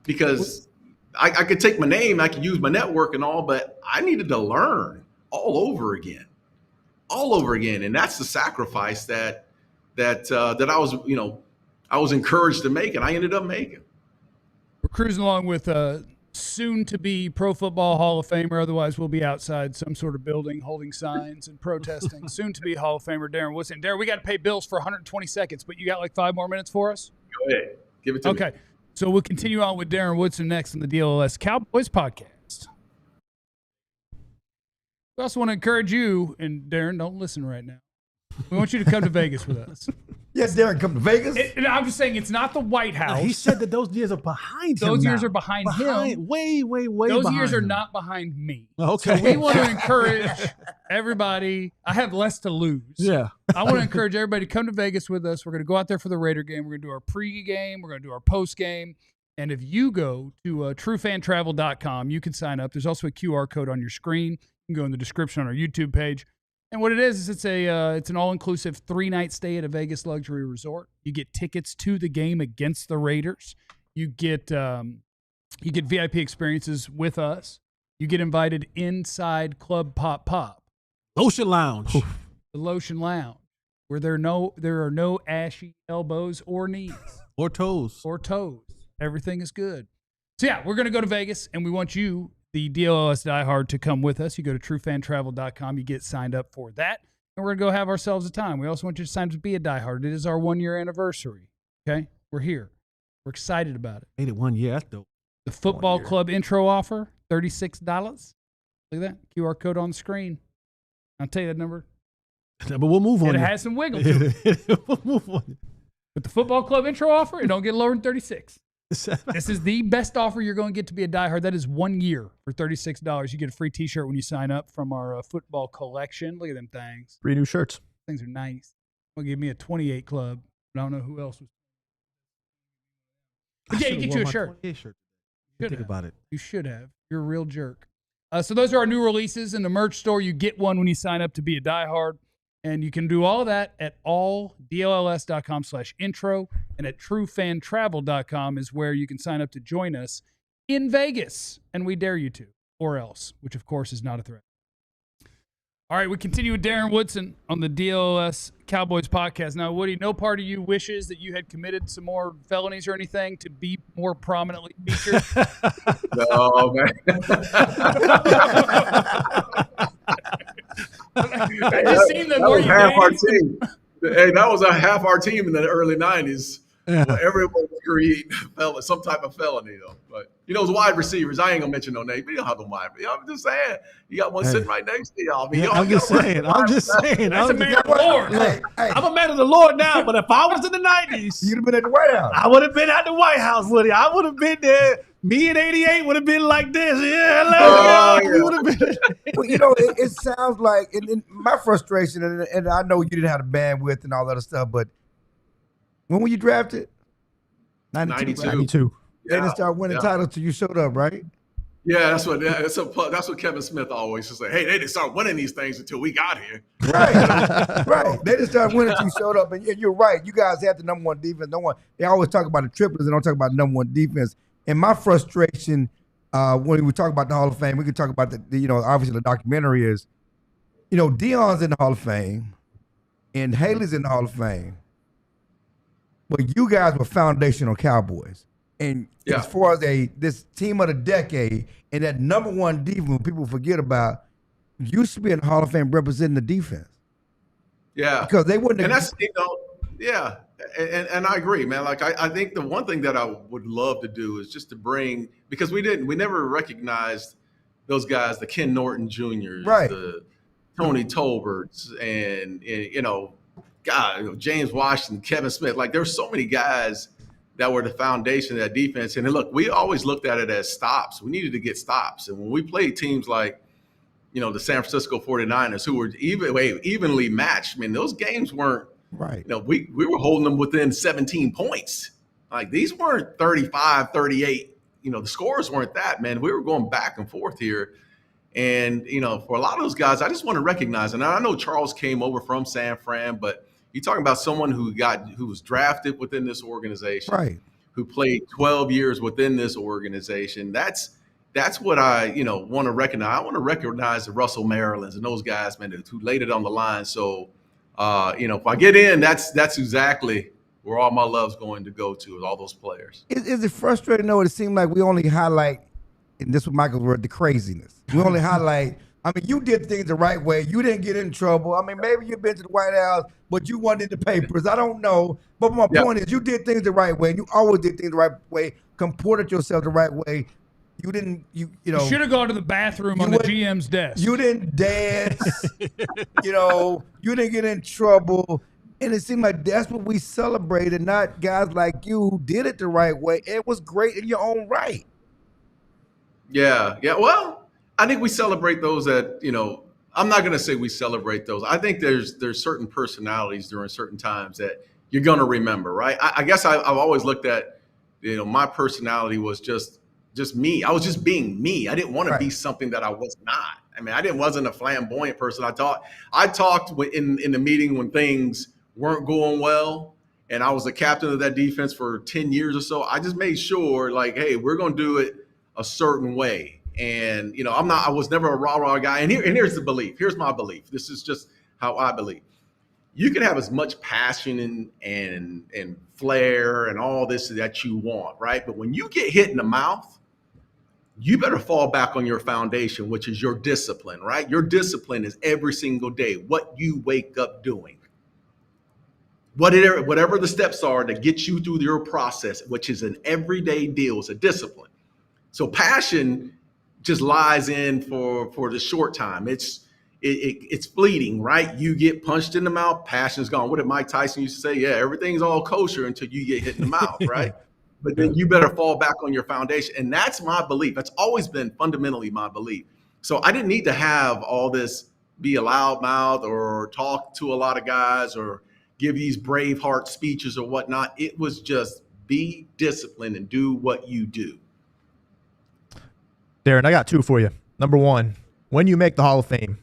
because I could take my name, I could use my network and all, but I needed to learn all over again. And that's the sacrifice that I was encouraged to make, and I ended up making. We're cruising along with soon to be Pro Football Hall of Famer. Otherwise, we'll be outside some sort of building holding signs and protesting. Soon to be Hall of Famer Darren Woodson. Darren, we got to pay bills for 120 seconds, but you got like 5 more minutes for us? Go ahead. Give it to me. Okay. So we'll continue on with Darren Woodson next on the DLLS Cowboys podcast. We also want to encourage you, and Darren, don't listen right now. We want you to come to Vegas with us. Yes, Darren, come to Vegas. And I'm just saying, it's not the White House. He said that those years are behind him. Those now. years are behind him. Way Those behind years are him. not behind me. Okay. So we want to encourage everybody. I have less to lose. Yeah. I want to encourage everybody to come to Vegas with us. We're going to go out there for the Raider game. We're going to do our pre-game. We're going to do our post-game. And if you go to truefantravel.com, you can sign up. There's also a QR code on your screen. You can go in the description on our YouTube page. And what it is it's an all-inclusive 3-night stay at a Vegas luxury resort. You get tickets to the game against the Raiders. You get VIP experiences with us. You get invited inside Club Pop. Lotion Lounge. The Lotion Lounge, where there are no ashy elbows or knees. Or toes. Everything is good. So, yeah, we're going to go to Vegas, and we want you, the DLLS diehard, to come with us. You go to truefantravel.com. You get signed up for that, and we're going to go have ourselves a time. We also want you to sign up to be a diehard. It is our 1-year anniversary, okay? We're here. We're excited about it. Made it 1 year. That's dope. The football club intro offer, $36. Look at that. QR code on the screen. I'll tell you that number. But we'll move on. It has some wiggle to it. We'll move on. But the football club intro offer, it don't get lower than 36. This is the best offer you're going to get to be a diehard. That is 1 year for $36. You get a free T-shirt when you sign up from our football collection. Look at them things. 3 new shirts. Things are nice. Well, give me a 28 club. I don't know who else was. But yeah, you get you a shirt. Think about it. You should have. You're a real jerk. So those are our new releases in the merch store. You get one when you sign up to be a diehard. And you can do all of that at alldlls.com/intro, and at truefantravel.com is where you can sign up to join us in Vegas. And we dare you to, or else, which of course is not a threat. All right, we continue with Darren Woodson on the DLLS Cowboys podcast. Now, Woody, no part of you wishes that you had committed some more felonies or anything to be more prominently featured No, man. I just seen the that more was you half our dated. team. Hey, that was a half our team in the early 90s. Yeah. Everyone was creating some type of felony, though. But, those wide receivers, I ain't going to mention no name, but you don't have no wide. I'm just saying, you got one sitting right next to y'all. I mean, I'm just saying. That's a man of the Lord. Hey, I'm a man of the Lord now, but if I was in the 90s, you'd have been at the White House. I would have been at the White House, Woody. I would have been there. Me in 88 would have been like this. Yeah, let's go. We would have been. Well, it sounds like, and my frustration, and I know you didn't have the bandwidth and all that other stuff, but when were you drafted? 92. 92. They didn't start winning titles till you showed up, right? Yeah, that's what Kevin Smith always used to say. Hey, they didn't start winning these things until we got here. Right, right. They didn't start winning until you showed up, and you're right. You guys had the number one defense. They always talk about the triplets, they don't talk about the number one defense. And my frustration, when we talk about the Hall of Fame, we can talk about the obviously the documentary is, Dion's in the Hall of Fame, and Haley's in the Hall of Fame, but you guys were foundational Cowboys. And as far as this team of the decade and that number one defense people forget about, you should be in the Hall of Fame representing the defense. Yeah, because they wouldn't. And that's and I agree, man. Like I think the one thing that I would love to do is just to bring, because we never recognized those guys, the Ken Norton Jr.'s, right, the Tony Tolberts, and James Washington, Kevin Smith. Like there's so many guys that were the foundation of that defense. And look, we always looked at it as stops. We needed to get stops. And when we played teams like, the San Francisco 49ers, who were evenly matched, I mean, those games weren't right. We were holding them within 17 points. Like these weren't 35, 38. The scores weren't that, man. We were going back and forth here. And, for a lot of those guys, I just want to recognize, and I know Charles came over from San Fran, but you're talking about someone who was drafted within this organization, right? Who played 12 years within this organization. That's what I want to recognize. I want to recognize the Russell Marylands and those guys, man, who laid it on the line. So, if I get in, that's exactly where all my love's going to go to, is all those players. Is it frustrating though? It seemed like we only highlight, and this was Michael's word, the craziness. We only highlight. I mean, you did things the right way. You didn't get in trouble. I mean, maybe you've been to the White House, but you weren't in the papers. I don't know. But my point is, you did things the right way. You always did things the right way, comported yourself the right way. You didn't, you should have gone to the bathroom on the GM's desk. You didn't dance. You didn't get in trouble. And it seemed like that's what we celebrated, not guys like you who did it the right way. It was great in your own right. Yeah. Well, I think we celebrate those that, I'm not going to say we celebrate those. I think there's certain personalities during certain times that you're going to remember, right? I guess I've always looked at, my personality was just me. I was just being me. I didn't want to be something that I was not. I mean, I wasn't a flamboyant person. I talked in the meeting when things weren't going well, and I was the captain of that defense for 10 years or so. I just made sure, like, hey, we're going to do it a certain way. And, I was never a rah-rah guy. And here's the belief. Here's my belief. This is just how I believe. You can have as much passion and flair and all this that you want, right? But when you get hit in the mouth, you better fall back on your foundation, which is your discipline, right? Your discipline is every single day, what you wake up doing. Whatever the steps are to get you through your process, which is an everyday deal, it's a discipline. So passion just lies in for the short time. It's fleeting, right? You get punched in the mouth, passion's gone. What did Mike Tyson used to say? Yeah, everything's all kosher until you get hit in the mouth, right? But then you better fall back on your foundation. And that's my belief. That's always been fundamentally my belief. So I didn't need to have all this, be a loudmouth or talk to a lot of guys or give these Braveheart speeches or whatnot. It was just be disciplined and do what you do. Darren, I got two for you. Number one, when you make the Hall of Fame,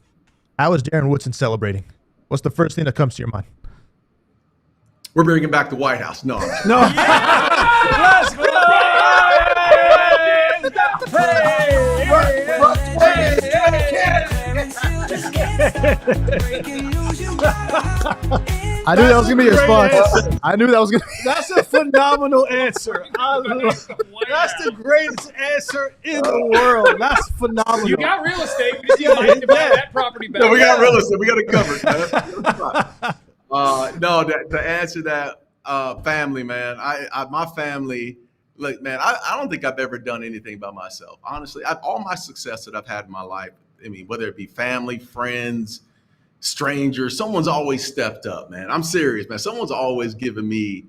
how is Darren Woodson celebrating? What's the first thing that comes to your mind? We're bringing back the White House. No. Let's go! I knew that was gonna be your response. I knew that was gonna. That's a phenomenal answer. That's the greatest answer in the world. That's phenomenal. You got real estate. We just need to buy that property back. No, we got real estate. We got it covered, man. No, to answer that, family, man. My family. Look, man, I don't think I've ever done anything by myself. Honestly, all my success that I've had in my life, I mean, whether it be family, friends, strangers, someone's always stepped up, man. I'm serious, man. Someone's always given me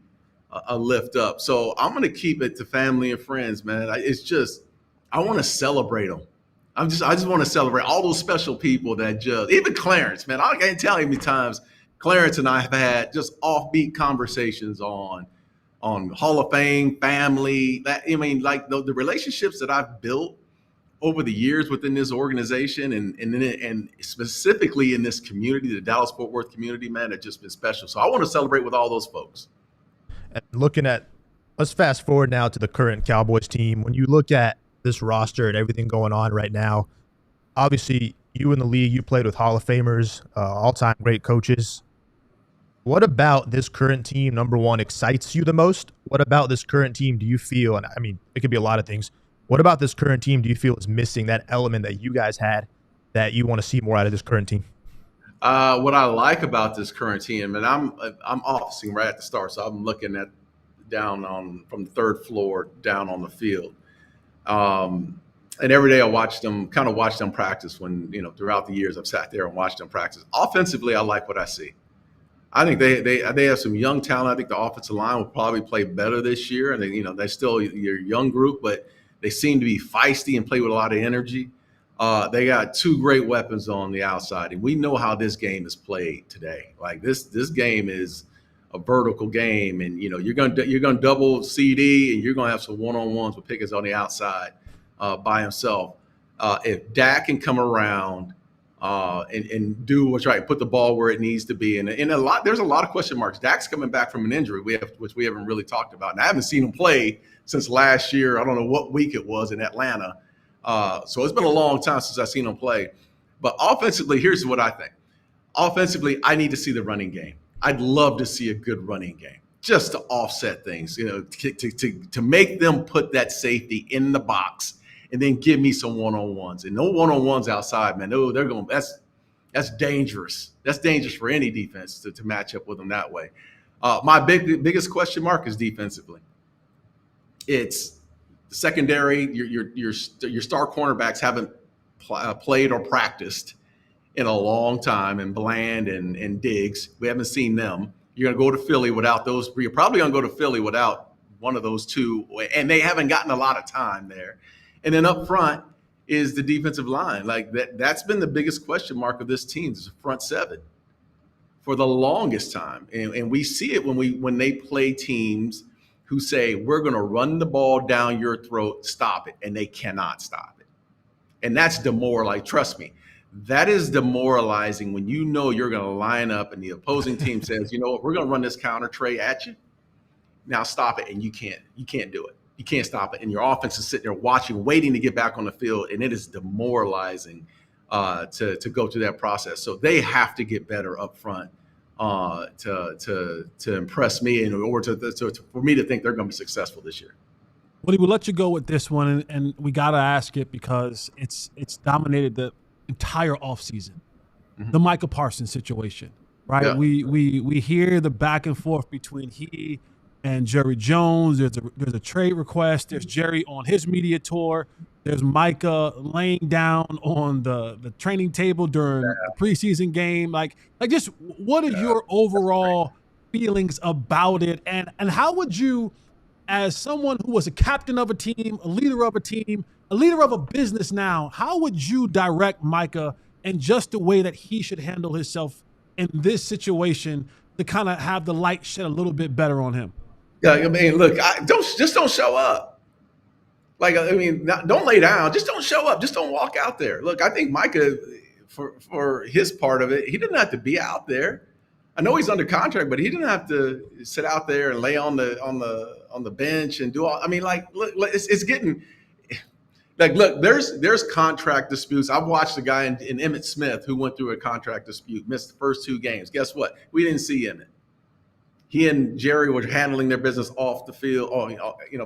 a lift up. So I'm going to keep it to family and friends, man. I want to celebrate them. I just want to celebrate all those special people that even Clarence, man. I can't tell you how many times Clarence and I have had just offbeat conversations on Hall of Fame, family. The relationships that I've built over the years within this organization and specifically in this community, the Dallas-Fort Worth community, man, have just been special. So I want to celebrate with all those folks. And let's fast forward now to the current Cowboys team. When you look at this roster and everything going on right now, obviously you in the league, you played with Hall of Famers, all-time great coaches. What about this current team, number one, excites you the most? What about this current team do you feel, and I mean, it could be a lot of things, what about this current team do you feel is missing that element that you guys had that you want to see more out of this current team? What I like about this current team, and I'm officing right at the start, so I'm looking at from the third floor down on the field. And every day I watch them practice when, throughout the years I've sat there and watched them practice. Offensively, I like what I see. I think they have some young talent. I think the offensive line will probably play better this year. And they're still your young group, but they seem to be feisty and play with a lot of energy. They got two great weapons on the outside, and we know how this game is played today. Like this game is a vertical game, and you're gonna double CD, and you're gonna have some one-on-ones with Pickens on the outside by himself. If Dak can come around and do what's right, put the ball where it needs to be, and there's a lot of question marks. Dak's coming back from an injury which we haven't really talked about, and I haven't seen him play since last year. I don't know what week it was in Atlanta. So it's been a long time since I've seen him play. But offensively, here's what I think. Offensively, I need to see the running game. I'd love to see a good running game just to offset things, to make them put that safety in the box and then give me some one-on-ones. And no one-on-ones outside, man. No, that's dangerous. That's dangerous for any defense to match up with them that way. My biggest question mark is defensively. It's secondary. Your star cornerbacks haven't played or practiced in a long time, and Bland and Diggs, we haven't seen them. You're going to go to Philly without those. You're probably going to go to Philly without one of those two, and they haven't gotten a lot of time there. And then up front is the defensive line. Like that's been the biggest question mark of this team, is the front seven for the longest time. And we see it when they play teams who say, we're going to run the ball down your throat, stop it, and they cannot stop it. And that's demoralizing. Trust me, that is demoralizing when you're going to line up and the opposing team says, you know what, we're going to run this counter tray at you. Now stop it, and you can't do it. You can't stop it. And your offense is sitting there watching, waiting to get back on the field, and it is demoralizing to go through that process. So they have to get better up front to impress me and for me to think they're going to be successful this year. Woody, we'll let you go with this one, and we got to ask it because it's dominated the entire offseason. Mm-hmm. The Micah Parsons situation, right? Yeah. We hear the back and forth between he and Jerry Jones. There's a trade request. There's Jerry on his media tour. There's Micah laying down on the training table during the preseason game. Like just what are your overall feelings about it? And how would you, as someone who was a captain of a team, a leader of a business now, how would you direct Micah in just the way that he should handle himself in this situation to kind of have the light shed a little bit better on him? Yeah, I mean, look, don't show up. Like, I mean, don't lay down. Just don't show up. Just don't walk out there. Look, I think Micah, for his part of it, he didn't have to be out there. I know he's under contract, but he didn't have to sit out there and lay on the bench and do all. I mean, like, look, it's getting like, look, there's contract disputes. I've watched a guy in Emmitt Smith who went through a contract dispute, missed the first 2 games. Guess what? We didn't see Emmitt. he and Jerry were handling their business off the field, or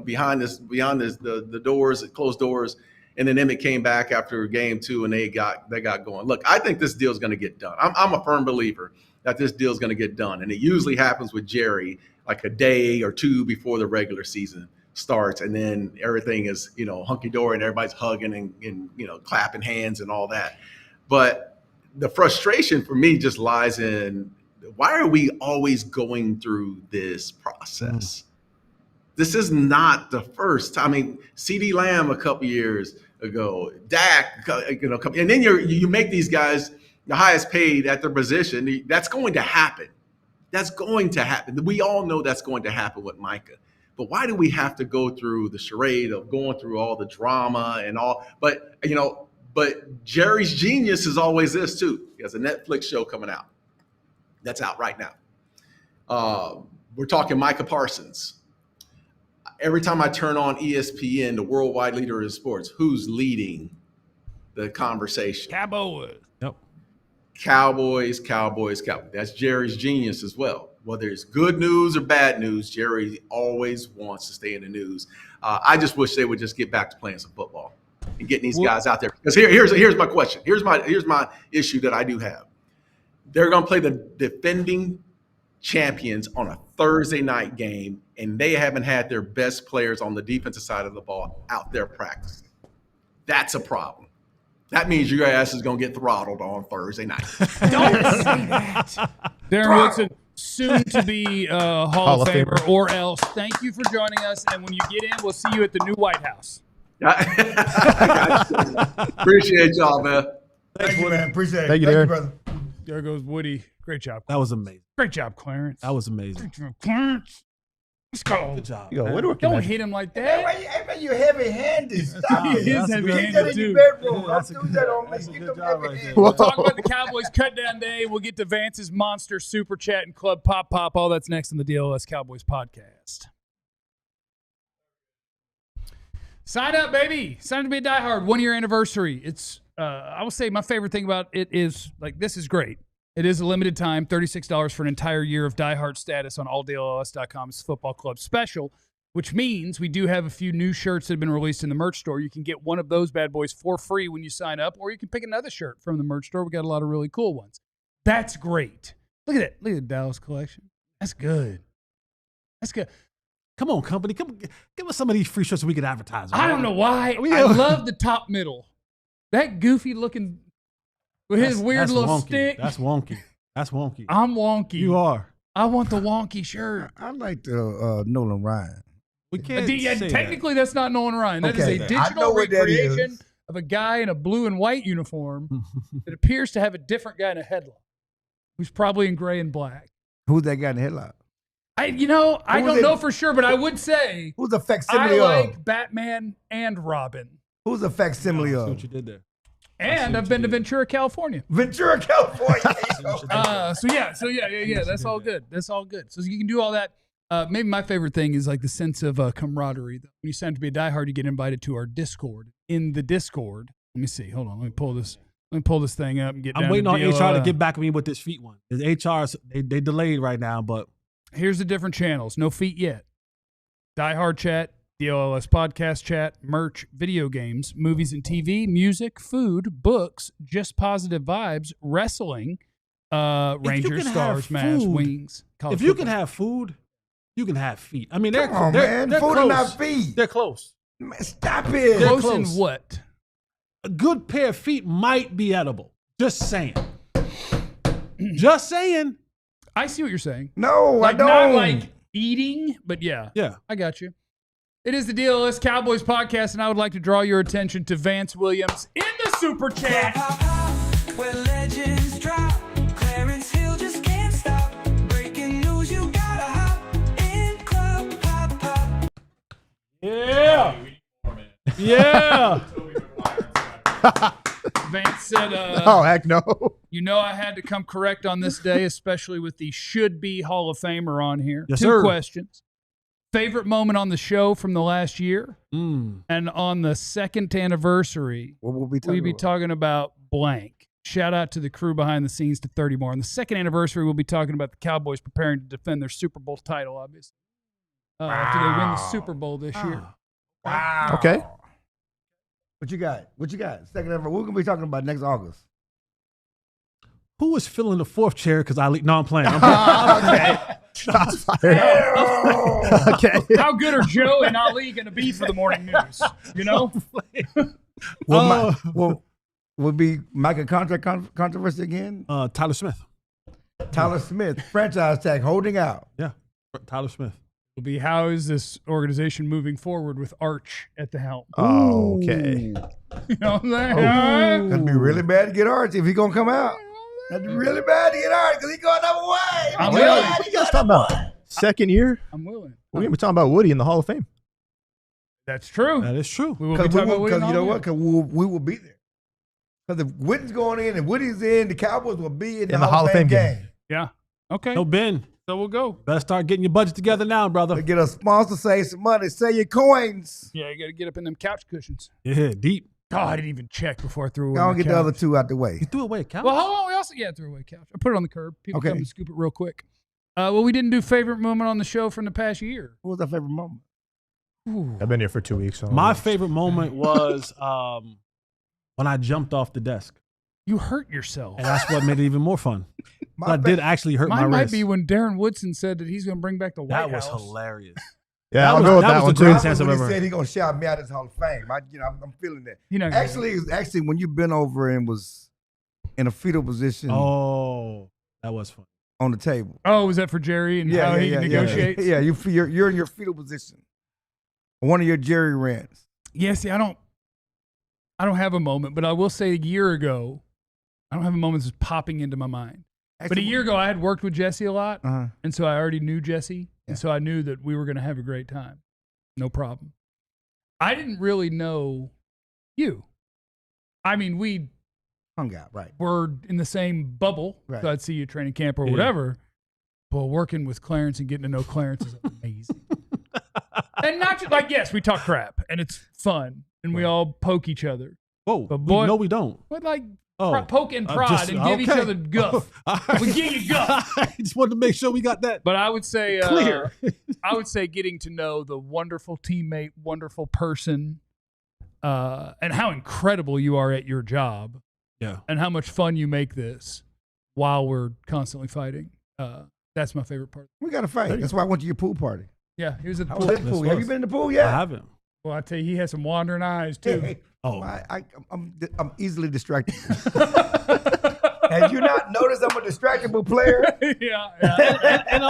behind the doors, closed doors. And then Emmett came back after game 2, and they got going. Look, I think this deal is going to get done. I'm a firm believer that this deal is going to get done, and it usually happens with Jerry like a day or 2 before the regular season starts, and then everything is hunky dory, and everybody's hugging and clapping hands and all that. But the frustration for me just lies in, why are we always going through this process? This is not the first time. I mean, CeeDee Lamb a couple years ago, Dak, and then you make these guys the highest paid at their position. That's going to happen. That's going to happen. We all know that's going to happen with Micah. But why do we have to go through the charade of going through all the drama and all? But Jerry's genius is always this too. He has a Netflix show coming out. That's out right now. We're talking Micah Parsons. Every time I turn on ESPN, the worldwide leader in sports, who's leading the conversation? Cowboys. Yep. Cowboys. That's Jerry's genius as well. Whether it's good news or bad news, Jerry always wants to stay in the news. I just wish they would just get back to playing some football and getting these guys out there. Because here's my question. Here's my issue that I do have. They're going to play the defending champions on a Thursday night game, and they haven't had their best players on the defensive side of the ball out there practicing. That's a problem. That means your ass is going to get throttled on Thursday night. Don't say that. Darren Woodson, soon to be Hall of Famer or else. Thank you for joining us, and when you get in, we'll see you at the new White House. Appreciate y'all, man. Thank you, man. Appreciate it. Thank you, Thank you, Darren. brother. There goes Woody. Great job. That was amazing. Great job, Clarence. That was amazing. Great job, Clarence. Let's go. Good job. Yo, man. Woodward Don't can hit him like Hey, that. man, you heavy-handed. Stop He it. is That's heavy good. Keep that handed in your too. bedroom. Yeah, that's Don't a do good- that on me. that's a Get good them job right heavy-handed. there. We'll talk about the Cowboys Cutdown Day. We'll get to Vance's Monster Super Chat and Club Pop. All that's next on the DLLS Cowboys podcast. Sign up, baby. Sign up to be a diehard. 1 year anniversary. It's I will say my favorite thing about it is this is great. It is a limited time, $36 for an entire year of diehard status on alldlls.com's football club special, which means we do have a few new shirts that have been released in the merch store. You can get one of those bad boys for free when you sign up, or you can pick another shirt from the merch store. We got a lot of really cool ones. That's great. Look at it. Look at the Dallas collection. That's good. That's good. Come on, company. Come give us some of these free shirts so we can advertise. I don't know why. I love the top middle. That goofy looking with his weird little wonky. stick. That's wonky. That's wonky. I'm wonky. You are. I want the wonky shirt. I like the Nolan Ryan. We can't say Technically, that's not Nolan Ryan. That is Okay. a I know digital what that recreation is. of a guy in a blue and white uniform that appears to have a different guy in a headlock, who's probably in gray and black. Who's that guy in the headlock? I don't it? know for sure, but I would say Who's the I facsimile like of? Batman and Robin. Who's the facsimile See of? what you did there. And I've been to Ventura, California. Ventura, California. So yeah. That's all good. That's all good. So you can do all that. Maybe my favorite thing is like the sense of camaraderie. When you sign up to be a diehard, you get invited to our Discord. In the Discord, let me see. Hold on. Let me pull this thing up and get. I'm down waiting to on DLLS. HR to get back with me with this feet one. The HR's they delayed right now, but Here's the different channels. No feet yet. Diehard chat, DLLS podcast chat, merch, video games, movies and TV, music, food, books, just positive vibes, wrestling, Rangers, can Stars, have Mass, food- Wings. college if you can football. have food, you can have feet. I mean, they're Come on, they're, man. They're Food close. and not feet. They're close. Man, stop it. They're Close close. in what? A good pair of feet might be edible. Just saying. Just saying. I see what you're saying. No, Like I don't. not like eating, but yeah. Yeah. I got you. It is the DLLS Cowboys podcast, and I would like to draw your attention to Vance Williams in the super chat. Pop, pop, where legends drop. Clarence Hill just can't stop. Breaking news, you gotta hop in club. Pop, pop. Yeah. Yeah. Vance said, Oh, heck no. you know I had to come correct on this day, especially with the should-be Hall of Famer on here. Yes, Two sir. questions. Favorite moment on the show from the last year? Mm. And on the second anniversary, What will we we'd be talking about blank. shout out to the crew behind the scenes to 30 more. On the second anniversary, we'll be talking about the Cowboys preparing to defend their Super Bowl title, obviously. After they win the Super Bowl this year. Wow. Okay. What you got? Second ever. We're gonna be talking about next August. Who was filling the fourth chair? Because no, I'm playing. Okay. Shots fired. Okay. How good are Joe and Ali going to be for the morning news? You know? Will be Micah contract controversy again? Tyler Smith. Tyler Smith, franchise tag, holding out. Yeah, Tyler Smith. Will be how is this organization moving forward with Arch at the helm? Okay. You know what I'm saying? It'd be really bad to get Arch if he gonna come out. That'd be really bad to get Arch because he going number one. I'm What are you guys talking about? Second year? I'm willing. We're going to be talking about Woody in the Hall of Fame. That's true. That is true. We will be talking about Woody Because you know Hall. what? Because we will be there. Because if Woody's going in and Woody's in, the Cowboys will be in the Hall of Fame game. Yeah. Okay. No, Ben. So we'll go. Better start getting your budget together now, brother. To get a sponsor, save some money, sell your coins. Yeah, you got to get up in them couch cushions. Yeah, deep. Oh, I didn't even check before I threw away I'll my get the couch. other two out the way. You threw away a couch. Well, hold on. We also threw away a couch. I put it on the curb. People Okay. come and scoop it real quick. Well, we didn't do favorite moment on the show from the past year. What was our favorite moment? Ooh. I've been here for 2 weeks. So My favorite moment was when I jumped off the desk. You hurt yourself. And that's what made it even more fun. I did actually hurt my Mine might wrist. be when Darren Woodson said that he's going to bring back the White That was House. hilarious. Yeah, I'll was- go with that that was one the too. greatest When answer he ever. said he's gonna shout me out as Hall of Fame. I'm feeling that. You're not gonna Actually, when you've been over and was in a fetal position Oh, that was fun. on the table. Oh, was that for Jerry and how he negotiates? Yeah, you're in your fetal position. One of your Jerry rants. Yeah, see, I don't have a moment, but I will say a year ago, I don't have a moment that's popping into my mind. But a year ago, I had worked with Jesse a lot, and so I already knew Jesse, and so I knew that we were going to have a great time. No problem. I didn't really know you. I mean, we hung out, right? were in the same bubble, Right. so I'd see you at training camp or Yeah. whatever. But working with Clarence and getting to know Clarence is amazing. And not just like, yes, we talk crap, and it's fun, and we all poke each other. Whoa, But boy- no, we don't. But like, Oh, poke and prod and give each okay. other guff. All right. We give you guff. I just wanted to make sure we got that. But I would say Clear. I would say getting to know the wonderful teammate, wonderful person, and how incredible you are at your job, Yeah. and how much fun you make this while we're constantly fighting. That's my favorite part. We got to fight. That's why I went to your pool party. Yeah, he was at the I was pool. at the pool. This Have was- you been in the pool I yet? haven't. Well, I tell you, he has some wandering eyes too. Oh. I'm easily distracted. Have you not noticed I'm a distractible player? yeah. And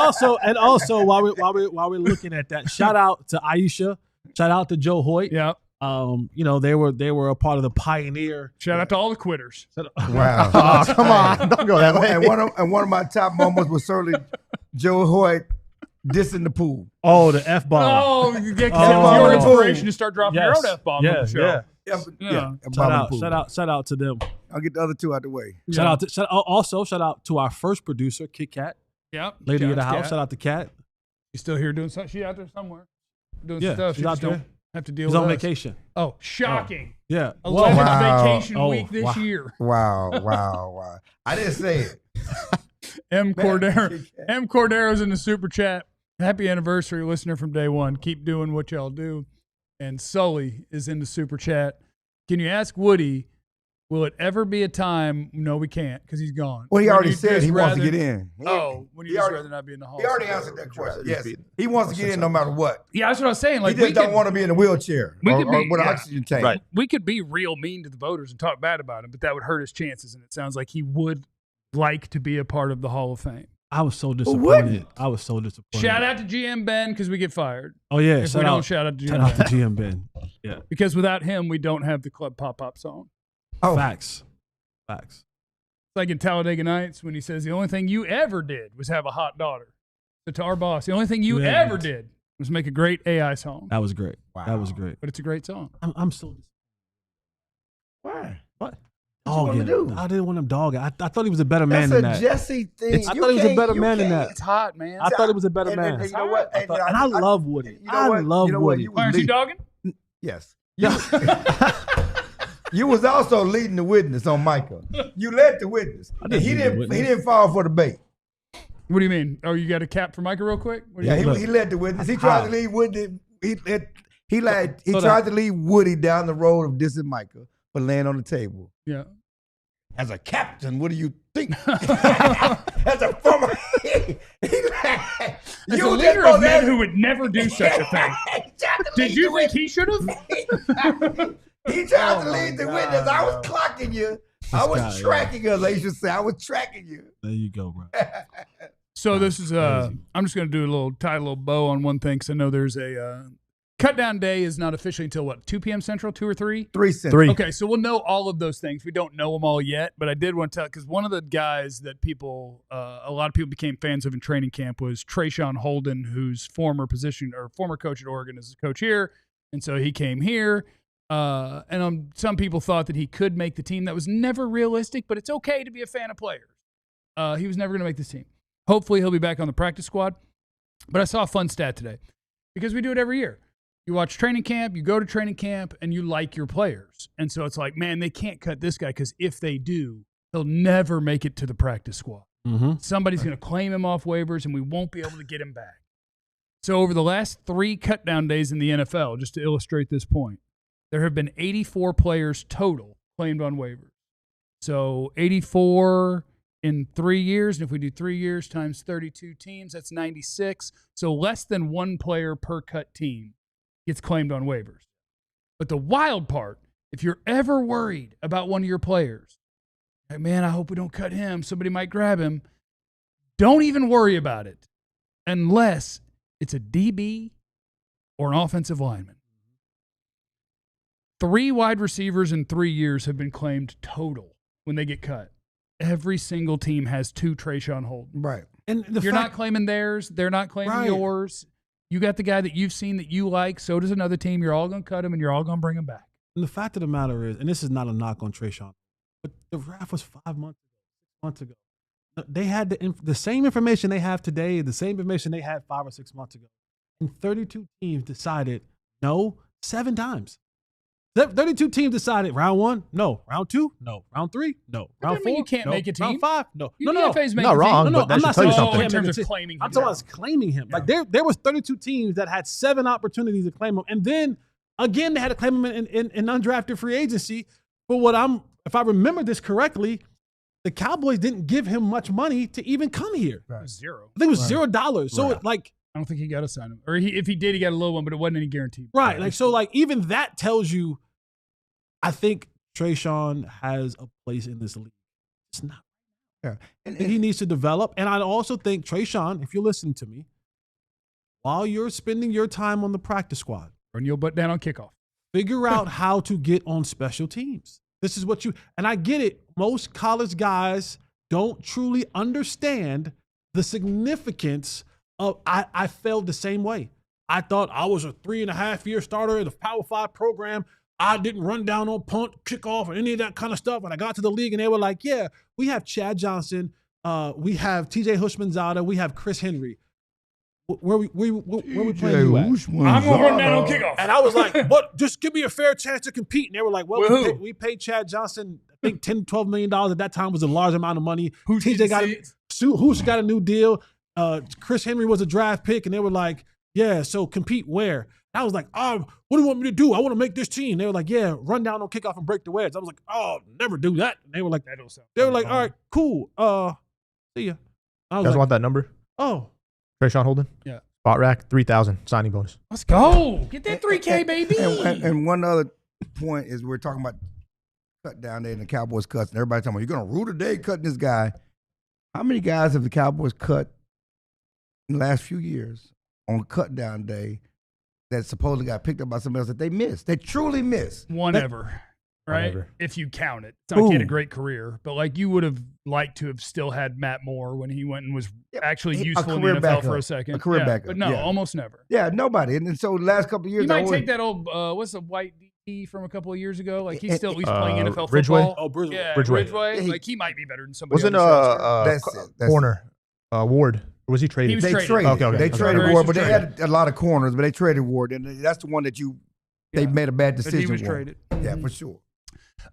also, while we're looking at that, shout out to Aisha, shout out to Joe Hoyt. Yeah. They were a part of the pioneer. Shout out to all the quitters. Wow. Oh, come on. Don't go that way. And one of my top moments was certainly Joe Hoyt dissing the pool. Oh, the F bomb. Oh, you get Oh. your inspiration to start dropping your Yes. own F-bomb on the show. Yeah. Yeah. Shout out to them. I'll get the other two out the way. Shout out to our first producer, Kit Kat, Yep. lady of the Shout out to house. Kat. Shout out to Kat. She's still here doing something. She's out there somewhere doing Yeah, stuff. she's She out just there. don't have to deal He's with on us. vacation. Oh, shocking. Yeah. 11th Wow. vacation Oh, week this wow. year. Wow. I didn't say it. M. Cordero's in the super chat. Happy anniversary, listener from day one. Keep doing what y'all do. And Sully is in the super chat. Can you ask Woody, will it ever be a time? No, we can't because he's gone. Well, he When already you'd said just he wants to rather- get in. Oh, when you He just already- rather not be in the hall. He already answered that question. Yes. He wants to get in no matter what. Yeah, that's what I was saying. Like He just we don't could, want to be in a wheelchair we or could be- with an yeah. oxygen tank. Right. we could be real mean to the voters and talk bad about him, but that would hurt his chances. And it sounds like he would like to be a part of the Hall of Fame. I was so wouldn't? disappointed. I was so disappointed. Shout out to GM Ben because we get fired. Oh yeah. If Shout we out, don't shout out to shout GM out to Ben. GM Ben. Yeah. Because without him, we don't have the Club Pop Pop song. Oh, Facts. It's like in Talladega Nights when he says the only thing you ever did was have a hot daughter. So to our boss, the only thing you Yeah. ever did was make a great AI song. That was great. Wow. That was great. But it's a great song. I'm so. why? What? What you want him to do? I didn't want him dogging. I thought he was a better man That's than a that. Jesse thing. I thought he was a better man than that. It's hot, man. I thought he was a better And man. you know what? And I love Woody. you know I what? love You know what? Woody. You Aren't you dogging? Yes. You was also leading the witness on Micah. You led the witness. And he didn't fall for the bait. What do you mean? Oh, you got a cap for Micah real quick? What do you Yeah, mean? he led the witness. He tried to lead Woody. He tried to lead Woody down the road of dissing Micah, but laying on the table. Yeah. As a captain, what do you think? As a former, As a leader of men who would never do such a thing. Did you think he should have? He tried to lead the witness. I was clocking you. I was tracking us, they should say. I was tracking you. There you go, bro. So this is I'm just going to do tie a little bow on one thing because I know there's a Cutdown Day is not officially until what, 2 p.m. Central, 2 or 3? 3 Central. 3. Okay, so we'll know all of those things. We don't know them all yet, but I did want to tell because one of the guys that a lot of people became fans of in training camp was Trayshawn Holden, whose former coach at Oregon is a coach here, and so he came here. And some people thought that he could make the team. That was never realistic, but it's okay to be a fan of players. He was never going to make this team. Hopefully, he'll be back on the practice squad. But I saw a fun stat today because we do it every year. You watch training camp, you go to training camp, and you like your players. And so it's like, man, they can't cut this guy because if they do, he'll never make it to the practice squad. Mm-hmm. Somebody's going to claim him off waivers, and we won't be able to get him back. So over the last 3 cutdown days in the NFL, just to illustrate this point, there have been 84 players total claimed on waivers. So 84 in 3 years, and if we do 3 years times 32 teams, that's 96. So less than 1 player per cut team gets claimed on waivers. But the wild part, if you're ever worried about one of your players, hey, man, I hope we don't cut him. Somebody might grab him. Don't even worry about it unless it's a DB or an offensive lineman. 3 wide receivers in 3 years have been claimed total when they get cut. Every single team has 2 Trayshawn Holden. Right. And You're not claiming theirs. They're not claiming yours. You got the guy that you've seen that you like. So does another team. You're all going to cut him, and you're all going to bring him back. And the fact of the matter is, and this is not a knock on Trayshawn, but the draft was 5 months ago, 6 months ago. They had the same information they have today, the same information they had 5 or 6 months ago. And 32 teams decided no 7 times. 32 teams decided round 1, no. Round 2, no. Round 3, no. Round 4, you can't no. make a team. Round 5, no. No. Not wrong, but that I'm should not tell you saying something. In terms him. of claiming him. I'm talking about claiming him. Like there was 32 teams that had 7 opportunities to claim him, and then again they had to claim him in undrafted free agency. But if I remember this correctly, the Cowboys didn't give him much money to even come here. It was 0. I think it was $0. So I don't think he got to sign him, or if he did, he got a low one, but it wasn't any guarantee. Right, even that tells you. I think Trayshawn has a place in this league. It's not. Yeah. And he needs to develop. And I also think, Trayshawn, if you're listening to me, while you're spending your time on the practice squad, run your butt down on kickoff. figure out how to get on special teams. This is what and I get it. Most college guys don't truly understand the significance of, I felt the same way. I thought I was a 3.5-year starter in the Power 5 program. I didn't run down on punt, kickoff, or any of that kind of stuff. And I got to the league, and they were like, yeah, we have Chad Johnson. We have TJ Hushmanzada. We have Chris Henry. Where we playing you at? I'm going to run down on kickoff. And I was like, but just give me a fair chance to compete. And they were like, well, we paid Chad Johnson, I think $10, $12 million at that time was a large amount of money. TJ got a new deal. Chris Henry was a draft pick, and they were like, yeah, so compete where? I was like, what do you want me to do? I want to make this team. They were like, yeah, run down on kickoff and break the wedge. I was like, oh, never do that. And they were like, all right, cool. See ya. I was You guys like, want that number? oh. Trayshawn Holden? Yeah. Spot rack, 3,000 signing bonus. Let's go. Get that 3K, baby. And one other point is we're talking about cut down day and the Cowboys cuts, and everybody's talking about, you're going to rule today cutting this guy. How many guys have the Cowboys cut in the last few years on cut down day that supposedly got picked up by somebody else that they missed? They truly missed. One ever, right? One ever. If you count it. It's not like he had a great career, but like you would have liked to have still had Matt Moore when he went and was actually useful in the NFL backup. for a second. A career backup, But no, yeah. almost never. Yeah, nobody. And so the last couple of years, You might take that old, what's the white DB from a couple of years ago? Like he's still at least playing NFL Ridgeway? football. Oh, Bridgeway. Yeah, Ridgeway. Ridgeway. Yeah, Like he might be better than somebody Wasn't on this roster. That's it. corner Ward? Or was he traded? He was They traded. traded. Okay. They traded Okay. Ward, but they Traded. had a lot of corners, but they traded Ward, and that's the one that they made a bad But decision. he was on. traded. Yeah, for sure.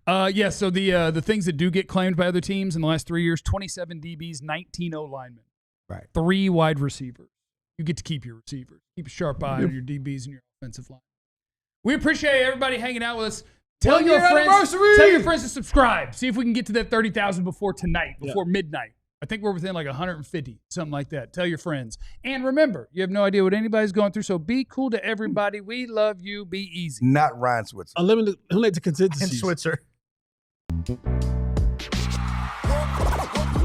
Yeah, so the things that do get claimed by other teams in the last 3 years, 27 DBs, 19 O-linemen. Right. 3 wide receivers. You get to keep your receivers. Keep a sharp eye on your DBs and your offensive line. We appreciate everybody hanging out with us. Tell your friends to subscribe. See if we can get to that 30,000 before tonight, before midnight. I think we're within like 150, something like that. Tell your friends. And remember, you have no idea what anybody's going through, so be cool to everybody. We love you. Be easy. Not Ryan Switzer. Eliminate the contingencies. And Switzer.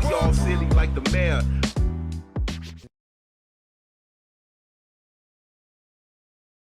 We all silly like the mayor.